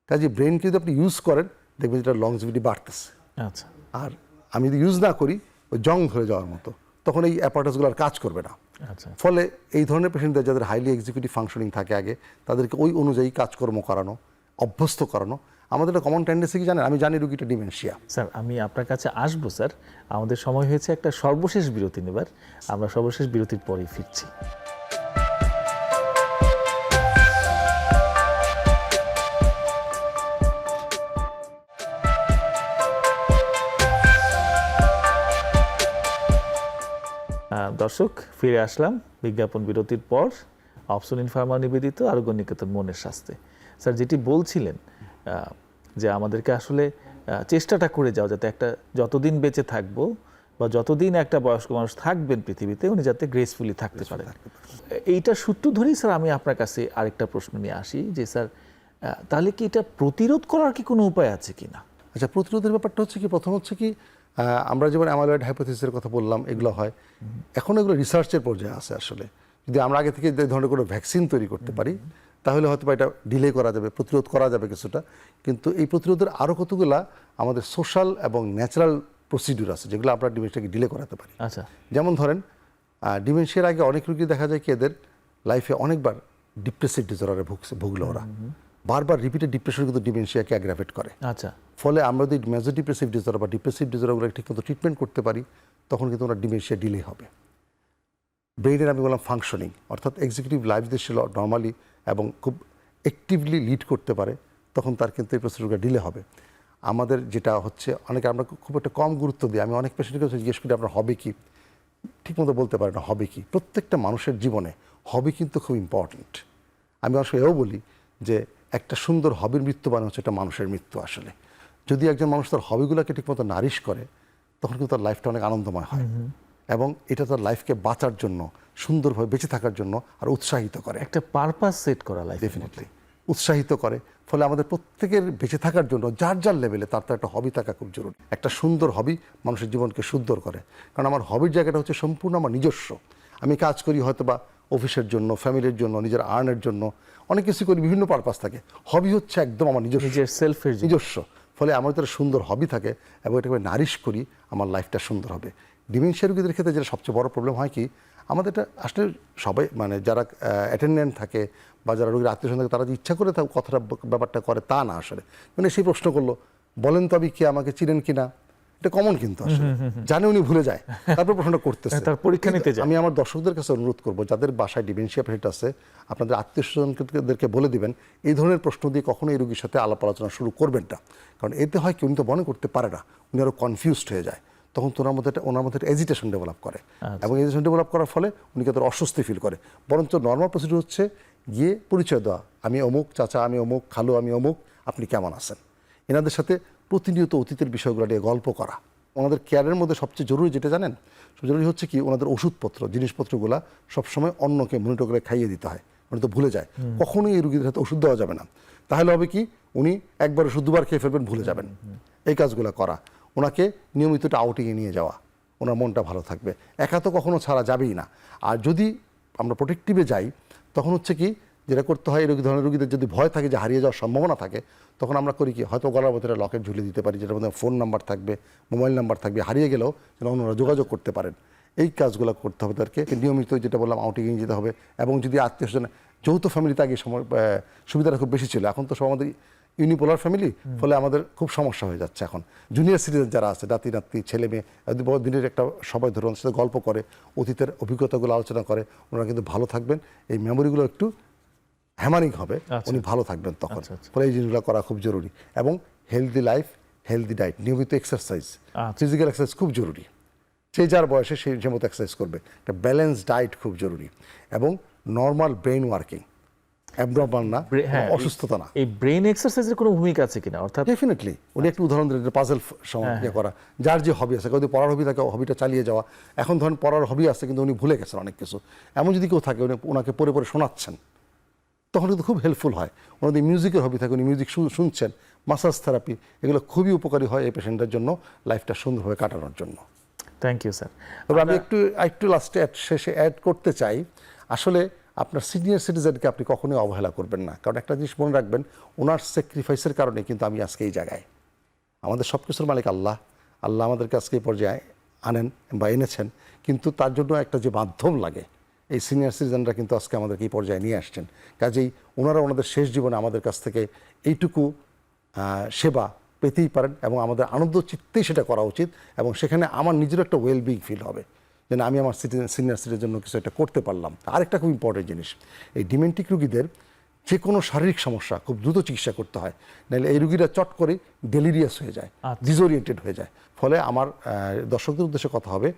কাজে ব্রেনকে যদি আপনি ইউজ করেন, দেখবেন যেটা লংজিভিটি বাড়তেছে। আচ্ছা, আর আমি যদি ইউজ না করি, ওই জং ধরে যাওয়ার মতো, তখন এই অ্যাপারেটাসগুলো আর কাজ করবে না। আচ্ছা, ফলে এই ধরনের পেশেন্টদের যাদের হাইলি এক্সিকিউটিভ ফাংশনিং থাকে, আগে তাদেরকে ওই অনুযায়ী কাজকর্ম করানো, অভ্যস্ত করানো। আমাদের একটা কমন টেন্ডেন্সি কি জানেন, আমি জানি রুগীটা ডিমেনশিয়া। স্যার আমি আপনার কাছে আসবো স্যার, আমাদের সময় হয়েছে একটা সর্বশেষ বিরতি নেবার। আমরা সর্বশেষ বিরতির পরেই ফিরছি। দর্শক, ফিরে আসলাম বিজ্ঞাপন বিরতির পর। অপসনিন ফার্মা নিবেদিত আরোগ্য নিকেতন মনের স্বাস্থ্যে। স্যার যেটি বলছিলেন, যে আমাদেরকে আসলে চেষ্টাটা করে যাও, যাতে একটা যতদিন বেঁচে থাকবো বা যতদিন একটা বয়স্ক মানুষ থাকবেন পৃথিবীতে, উনি যাতে গ্রেসফুলি থাকতে পারেন। এইটা সূত্র ধরেই স্যার আমি আপনার কাছে আরেকটা প্রশ্ন নিয়ে আসি, যে স্যার তাহলে কি এটা প্রতিরোধ করার কি কোনো উপায় আছে কিনা? আচ্ছা, প্রতিরোধের ব্যাপারটা হচ্ছে কি, প্রথম হচ্ছে কি, আমরা যেমন অ্যামাইলয়েড হাইপোথিসিসের কথা বললাম, এগুলো হয় এখন, এগুলো রিসার্চের পর্যায়ে আছে আসলে। যদি আমরা আগে থেকে এই ধরনের কোনো ভ্যাকসিন তৈরি করতে পারি, তাহলে হয়তো এটা ডিলে করা যাবে, প্রতিরোধ করা যাবে কিছুটা। কিন্তু এই প্রতিরোধের আরও কতগুলা আমাদের সোশ্যাল এবং ন্যাচারাল প্রসিডিউর আছে, যেগুলো আমরা ডিমেনশিয়াকে ডিলে করাতে পারি। আচ্ছা, যেমন ধরেন, ডিমেনশিয়ার আগে অনেক রোগী দেখা যায় কি, এদের লাইফে অনেকবার ডিপ্রেসিভ ডিসঅর্ডারে ভুগলো ওরা। বারবার রিপিটেড ডিপ্রেশন কিন্তু ডিমেনশিয়াকে অ্যাগ্রাভেট করে। আচ্ছা, ফলে আমরা যদি মেজর ডিপ্রেসিভ ডিসঅর্ডার বা ডিপ্রেসিভ ডিসঅর্ডারগুলো ঠিকমতো ট্রিটমেন্ট করতে পারি, তখন কিন্তু ওরা ডিমেনশিয়া ডিলে হবে। ব্রেইনের আমি বললাম ফাংশনিং, অর্থাৎ এক্সিকিউটিভ লাইফ যে সে নর্মালি এবং খুব অ্যাক্টিভলি লিড করতে পারে, তখন তার কিন্তু এই প্রসিডিউরটা ডিলে হবে। আমাদের যেটা হচ্ছে, অনেকে আমরা খুব একটা কম গুরুত্ব দিই। আমি অনেক পেশেন্টকে জিজ্ঞেস করি আপনার হবে কি, ঠিকমতো বলতে পারে না হবি কি। প্রত্যেকটা মানুষের জীবনে হবি কিন্তু খুব ইম্পর্ট্যান্ট। আমি আসলে এও বলি যে একটা সুন্দর হবির মৃত্যু মানে হচ্ছে একটা মানুষের মৃত্যু। আসলে যদি একজন মানুষ তার হবিগুলোকে ঠিকমতো নারিশ করে তখন কিন্তু তার লাইফটা অনেক আনন্দময় হয় এবং এটা তার লাইফকে বাঁচার জন্য, সুন্দরভাবে বেঁচে থাকার জন্য আর উৎসাহিত করে। একটা পারপাস সেট করা লাইফ ডেফিনেটলি উৎসাহিত করে। ফলে আমাদের প্রত্যেকের বেঁচে থাকার জন্য যার যার লেভেলে তার একটা হবি থাকা খুব জরুরি। একটা সুন্দর হবি মানুষের জীবনকে সুন্দর করে। কারণ আমার হবির জায়গাটা হচ্ছে সম্পূর্ণ আমার নিজস্ব। আমি কাজ করি হয়তো বা অফিসের জন্য, ফ্যামিলির জন্য, নিজের আর্নের জন্য, অনেক কিছু করি, বিভিন্ন পারপাস থাকে। হবি হচ্ছে একদম আমার নিজস্ব, নিজের সেলফের নিজস্ব। ফলে আমার যদি সুন্দর হবি থাকে এবং এটাকে নারিশ করি, আমার লাইফটা সুন্দর হবে। ডিমেনশিয়া রোগীদের ক্ষেত্রে যেটা সবচেয়ে বড় প্রবলেম হয় কি, আমাদের এটা আসলে সবাই মানে যারা অ্যাটেন্ডেন্ট থাকে বা যারা রোগীর আত্মীয় থাকে তারা যে ইচ্ছা করে কথাটা ব্যাপারটা করে তা না। আসলে মানে সেই প্রশ্ন করলো, বলেন তো আমি কি, আমাকে চিনেন কি না, এটা কমন কিন্তু আসলে জানে উনি ভুলে যায়, তারপর প্রশ্নটা করতেছে, তার পরীক্ষা নিতে যায়। আমি আমার দর্শকদের কাছে অনুরোধ করবো যাদের বাসায় ডিমেনশিয়া পেশেন্ট আছে আপনাদের আত্মীয় স্বজনদেরকে বলে দিবেন এই ধরনের প্রশ্ন দিয়ে কখনো এই রোগীর সাথে আলাপ আলোচনা শুরু করবেন না। কারণ এতে হয় কি, উনি তো মনে করতে পারে না, উনি আরও কনফিউজড হয়ে যায়। তখন তো ওনার মধ্যে একটা এজিটেশন ডেভেলপ করে এবং এজিটেশন ডেভেলপ করার ফলে উনি তাদের অস্বস্তি ফিল করে। বরঞ্চ নর্মাল প্রসিডিউর হচ্ছে গিয়ে পরিচয় দেওয়া, আমি অমুক, চাচা আমি অমুক, খালু আমি অমুক, আপনি কেমন আছেন। এনাদের সাথে প্রতিনিয়ত অতীতের বিষয়গুলো নিয়ে গল্প করা। ওনাদের কেয়ারের মধ্যে সবচেয়ে জরুরি যেটা জানেন, জরুরি হচ্ছে কি, ওনাদের ওষুধপত্র জিনিসপত্রগুলো সবসময় অন্যকে মনিটর করে খাইয়ে দিতে হয়। উনি তো ভুলে যায়, কখনোই এই রুগীদের হাতে ওষুধ দেওয়া যাবে না। তাহলে হবে কি, উনি একবার ওষুধ দুবার খেয়ে ফেলবেন, ভুলে যাবেন। এই কাজগুলো করা, ওনাকে নিয়মিত একটা আউটিংয়ে নিয়ে যাওয়া, ওনার মনটা ভালো থাকবে। একা তো কখনো ছাড়া যাবেই না। আর যদি আমরা প্রোটেক্টিভে যাই তখন হচ্ছে কি, যেটা করতে হয়, এই ধরনের রোগীদের যদি ভয় থাকে যে হারিয়ে যাওয়ার সম্ভাবনা থাকে, তখন আমরা করি কি, হয়তো গলার মধ্যে লকেট ঝুলিয়ে দিতে পারি, যেটার মধ্যে ফোন নাম্বার থাকবে, মোবাইল নাম্বার থাকবে, হারিয়ে গেলেও যেন অন্যরা যোগাযোগ করতে পারেন। এই কাজগুলো করতে হবে তাদেরকে। নিয়মিত যেটা বললাম আউটিংয়ে যেতে হবে। এবং যদি আত্মীয় স্বজন, যৌথ ফ্যামিলিতে আগে সময় সুবিধাটা খুব বেশি ছিল, এখন তো সব আমাদের ইউনিপোলার ফ্যামিলি, ফলে আমাদের খুব সমস্যা হয়ে যাচ্ছে। এখন জুনিয়র সিটিজেন যারা আছে, নাতি নাতনি, ছেলে মেয়ে, দিনের একটা সবাই ধরুন সাথে গল্প করে, অতীতের অভিজ্ঞতাগুলো আলোচনা করে, ওনারা কিন্তু ভালো থাকবেন। এই মেমোরিগুলো একটু হ্যামারিং হবে, উনি ভালো থাকবেন তখন। ফলে এই জিনিসগুলো করা খুব জরুরি। এবং হেলদি লাইফ, হেলদি ডায়েট, নিয়মিত এক্সারসাইজ, ফিজিক্যাল এক্সারসাইজ খুব জরুরি। সেই যার বয়সে সেই মতো এক্সারসাইজ করবে। একটা ব্যালেন্স ডায়েট খুব জরুরি এবং নর্মাল ব্রেন ওয়ার্কিং, অ্যাবনর্মাল না, অসুস্থতা না। এই ব্রেন এক্সারসাইজের কোনো ভূমিকা আছে কিনা? অর্থাৎ ডেফিনেটলি উনি একটু উদাহরণ দিলেন, পাজল ইয়ে করা, যার যে হবি আছে, যদি পড়ার হবি থাকে হবিটা চালিয়ে যাওয়া। এখন ধরেন পড়ার হবি আছে কিন্তু উনি ভুলে গেছেন অনেক কিছু, এমন যদি কেউ থাকে ওনাকে পড়ে পড়ে শোনাচ্ছেন, তখন কিন্তু খুব হেল্পফুল হয়। ওনাদের মিউজিকের হবি থাকে, উনি মিউজিক শুনছেন, মাসাজ থেরাপি, এগুলো খুবই উপকারী হয় এই পেশেন্টের জন্য, লাইফটা সুন্দরভাবে কাটানোর জন্য। Thank you sir. তবে আমি একটু লাস্টে শেষে অ্যাড করতে চাই, আসলে আপনার সিনিয়র সিটিজেনকে আপনি কখনোই অবহেলা করবেন না। কারণ একটা জিনিস মনে রাখবেন, ওনার স্যাক্রিফাইসের কারণে কিন্তু আমি আজকে এই জায়গায়। আমাদের সব কিছুর মালিক আল্লাহ, আল্লাহ আমাদেরকে আজকে এই পর্যায়ে আনেন বা এনেছেন, কিন্তু তার জন্য একটা যে মাধ্যম লাগে, এই সিনিয়র সিটিজেনরা কিন্তু আজকে আমাদেরকে এই পর্যায়ে নিয়ে আসছেন। কাজেই ওনারা ওনাদের শেষ জীবনে আমাদের কাছ থেকে এইটুকু সেবা পেতেই পারেন এবং আমাদের আনন্দ চিত্তেই সেটা করা উচিত। এবং সেখানে আমার নিজেরও একটা ওয়েলবিং ফিল হবে, যেন আমি আমার সিনিয়র সিটিজেনের জন্য কিছু একটা করতে পারলাম। আরেকটা খুব ইম্পর্টেন্ট জিনিস, এই ডিমেন্টিক রুগীদের যে কোনো শারীরিক সমস্যা খুব দ্রুত চিকিৎসা করতে হয়, নাহলে এই রুগীরা চট করে ডেলিরিয়াস হয়ে যায়, ডিসওরিয়েন্টেড হয়ে যায়। ফলে আমার দর্শকদের উদ্দেশ্যে কথা হবে,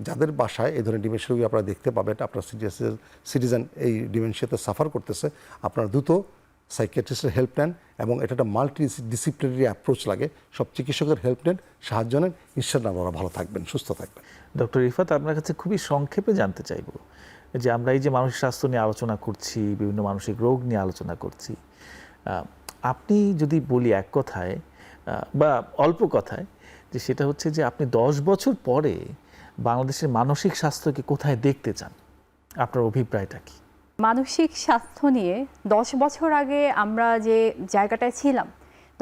যাদের বাসায় এই ধরনের ডিমেনশিয়া রোগী আপনারা দেখতে পাবেন, আপনার সিটিজেন এই ডিমেনশিয়াতে সাফার করতেছে, আপনারা দ্রুত সাইকিয়াট্রিস্টের হেল্প নেন এবং এটা একটা মাল্টি ডিসিপ্লিনারি অ্যাপ্রোচ লাগে। সব চিকিৎসকের হেল্প নেন, সাহায্য নেন, ইনশাআল্লাহ আপনারা ভালো থাকবেন, সুস্থ থাকবেন। ডক্টর রিফাত, আপনার কাছে খুবই সংক্ষেপে জানতে চাইব যে আমরা এই যে মানসিক স্বাস্থ্য নিয়ে আলোচনা করছি, বিভিন্ন মানসিক রোগ নিয়ে আলোচনা করছি, আপনি যদি বলি এক কথায় বা অল্প কথায়, যে সেটা হচ্ছে যে আপনি 10 বছর পরে বাংলাদেশের মানসিক স্বাস্থ্যকে কোথায় দেখতে চান, আপনার অভিপ্রায়টা কি? মানসিক স্বাস্থ্য নিয়ে 10 বছর আগে আমরা যে জায়গাটায় ছিলাম,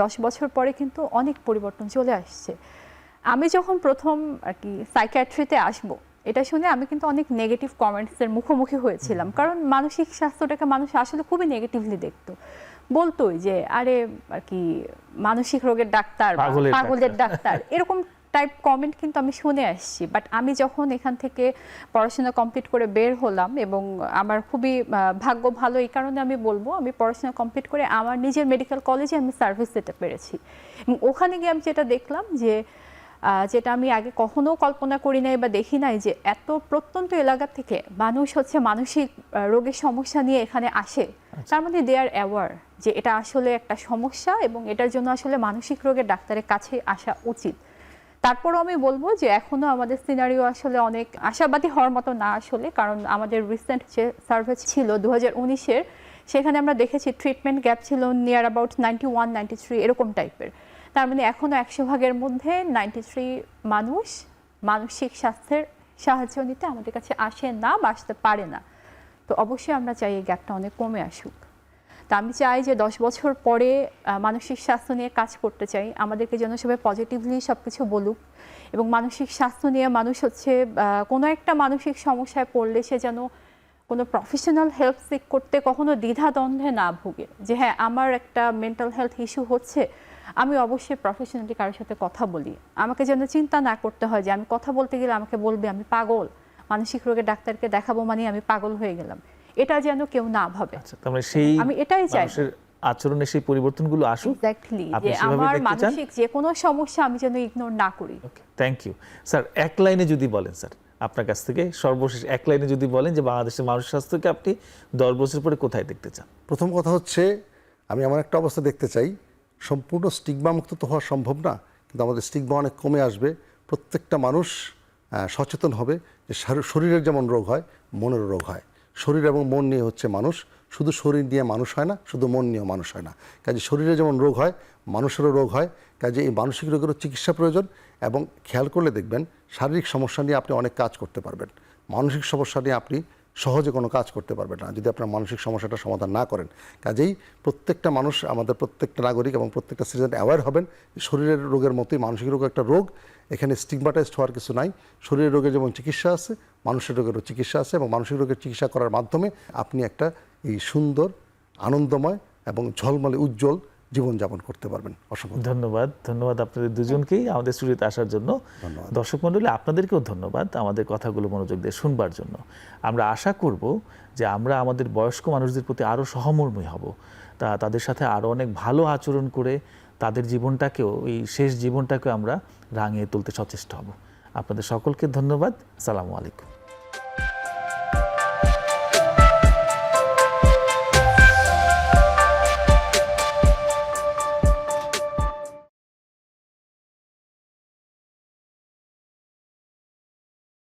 10 বছর পরে কিন্তু অনেক পরিবর্তন চলে আসছে। আমি যখন প্রথম আর কি সাইকিয়াট্রিতে আসবো, এটা শুনে আমি কিন্তু অনেক নেগেটিভ কমেন্টসের মুখোমুখি হয়েছিলাম। কারণ মানসিক স্বাস্থ্যটাকে মানুষ আসলে খুবই নেগেটিভলি দেখতো, বলতোই যে আরে আর কি মানসিক রোগের ডাক্তার, পাগলের ডাক্তার, এরকম টাইপ কমেন্ট কিন্তু আমি শুনে আসছি। বাট আমি যখন এখান থেকে পড়াশোনা কমপ্লিট করে বের হলাম, এবং আমার খুবই ভাগ্য ভালো, এই কারণে আমি বলবো আমি পড়াশোনা কমপ্লিট করে আমার নিজের মেডিকেল কলেজে আমি সার্ভিস দিতে পেরেছি। এবং ওখানে গিয়ে আমি যেটা দেখলাম যে যেটা আমি আগে কখনো কল্পনা করি নাই বা দেখি নাই, যে এত প্রত্যন্ত এলাকা থেকে মানুষ হচ্ছে মানসিক রোগের সমস্যা নিয়ে এখানে আসে। তার মানে দে আর অ্যাওয়ার যে এটা আসলে একটা সমস্যা এবং এটার জন্য আসলে মানসিক রোগের ডাক্তারের কাছে আসা উচিত। তারপরও আমি বলবো যে এখনো আমাদের সিনারিও আসলে অনেক আশাবাদী হওয়ার মতো না আসলে, কারণ আমাদের রিসেন্ট যে সার্ভে ছিল 2019-এর, সেখানে আমরা দেখেছি ট্রিটমেন্ট গ্যাপ ছিল নিয়ার অ্যাবাউট 91-93 এরকম টাইপের। তার মানে এখনো 100 ভাগের মধ্যে 93 মানুষ মানসিক স্বাস্থ্যের সাহায্য নিতে আমাদের কাছে আসে না বা আসতে পারে না। তো অবশ্যই আমরা চাই এই গ্যাপটা অনেক কমে আসুক। তা আমি চাই যে 10 বছর পরে মানসিক স্বাস্থ্য নিয়ে কাজ করতে চাই, আমাদেরকে যেন সবাই পজিটিভলি সব কিছু বলুক এবং মানসিক স্বাস্থ্য নিয়ে মানুষ হচ্ছে কোনো একটা মানসিক সমস্যায় পড়লে সে যেন কোনো প্রফেশনাল হেল্প সিক করতে কখনো দ্বিধাদ্বন্দ্বে না ভুগে, যে হ্যাঁ আমার একটা মেন্টাল হেলথ ইস্যু হচ্ছে, আমি অবশ্যই প্রফেশনালি কারোর সাথে কথা বলি। আমাকে যেন চিন্তা না করতে হয় যে আমি কথা বলতে গেলে আমাকে বলবে আমি পাগল, মানসিক রোগের ডাক্তারকে দেখাবো মানে আমি পাগল হয়ে গেলাম, এটা যেন কেউ না ভাবে। আচ্ছা, তার মানে সেই আমি এটাই চাই মানুষের আচরণে সেই পরিবর্তনগুলো আসুক। এক্স্যাক্টলি, আপনি যে সেভাবে আমার দেখতে চান? মানসিক যে কোনো সমস্যা আমি যেন ইগনোর না করি। ওকে, থ্যাংক ইউ স্যার। এক লাইনে যদি বলেন স্যার, আপনার কাছ থেকে সর্বশেষ এক লাইনে যদি বলেন যে বাংলাদেশের মানসিক স্বাস্থ্যকে আপনি 10 বছর পরে কোথায় দেখতে চান? প্রথম কথা হচ্ছে আমি এমন একটা অবস্থা দেখতে চাই, সম্পূর্ণ স্টিগমা মুক্ত তো হওয়া সম্ভব না, কিন্তু আমাদের স্টিগমা অনেক কমে আসবে। প্রত্যেকটা মানুষ সচেতন হবে যে শরীরের যেমন রোগ হয় মনেরও রোগ হয়। শরীর এবং মন নিয়ে হচ্ছে মানুষ, শুধু শরীর নিয়ে মানুষ হয় না, শুধু মন নিয়েও মানুষ হয় না। কাজে শরীরে যেমন রোগ হয় মানুষেরও রোগ হয়, কাজে এই মানসিক রোগেরও চিকিৎসা প্রয়োজন। এবং খেয়াল করলে দেখবেন শারীরিক সমস্যা নিয়ে আপনি অনেক কাজ করতে পারবেন, মানসিক সমস্যা নিয়ে আপনি সহজে কোনো কাজ করতে পারবেন না যদি আপনার মানসিক সমস্যাটা সমাধান না করেন। কাজেই প্রত্যেকটা মানুষ, আমাদের প্রত্যেকটা নাগরিক এবং প্রত্যেকটা সিটিজেন অ্যাওয়্যার হবেন শরীরের রোগের মতোই মানসিক রোগ একটা রোগ, এখানে স্টিগমাটাইজড হওয়ার কিছু নাই। শরীরের রোগের যেমন চিকিৎসা আছে, মানুষের রোগেরও চিকিৎসা আছে, এবং মানসিক রোগের চিকিৎসা করার মাধ্যমে আপনি একটা এই সুন্দর, আনন্দময় এবং ঝলমলে উজ্জ্বল জীবনযাপন করতে পারবেন। অসংখ্য ধন্যবাদ। ধন্যবাদ আপনাদের দুজনকেই আমাদের স্টুডিওতে আসার জন্য। দর্শক মণ্ডলী, আপনাদেরকেও ধন্যবাদ আমাদের কথাগুলো মনোযোগ দিয়ে শুনবার জন্য। আমরা আশা করব যে আমরা আমাদের বয়স্ক মানুষদের প্রতি আরও সহমর্মী হব, তাদের সাথে আরও অনেক ভালো আচরণ করে তাদের জীবনটাকেও, এই শেষ জীবনটাকেও আমরা রাঙিয়ে তুলতে সচেষ্ট হব। আপনাদের সকলকে ধন্যবাদ। আসসালামু আলাইকুম।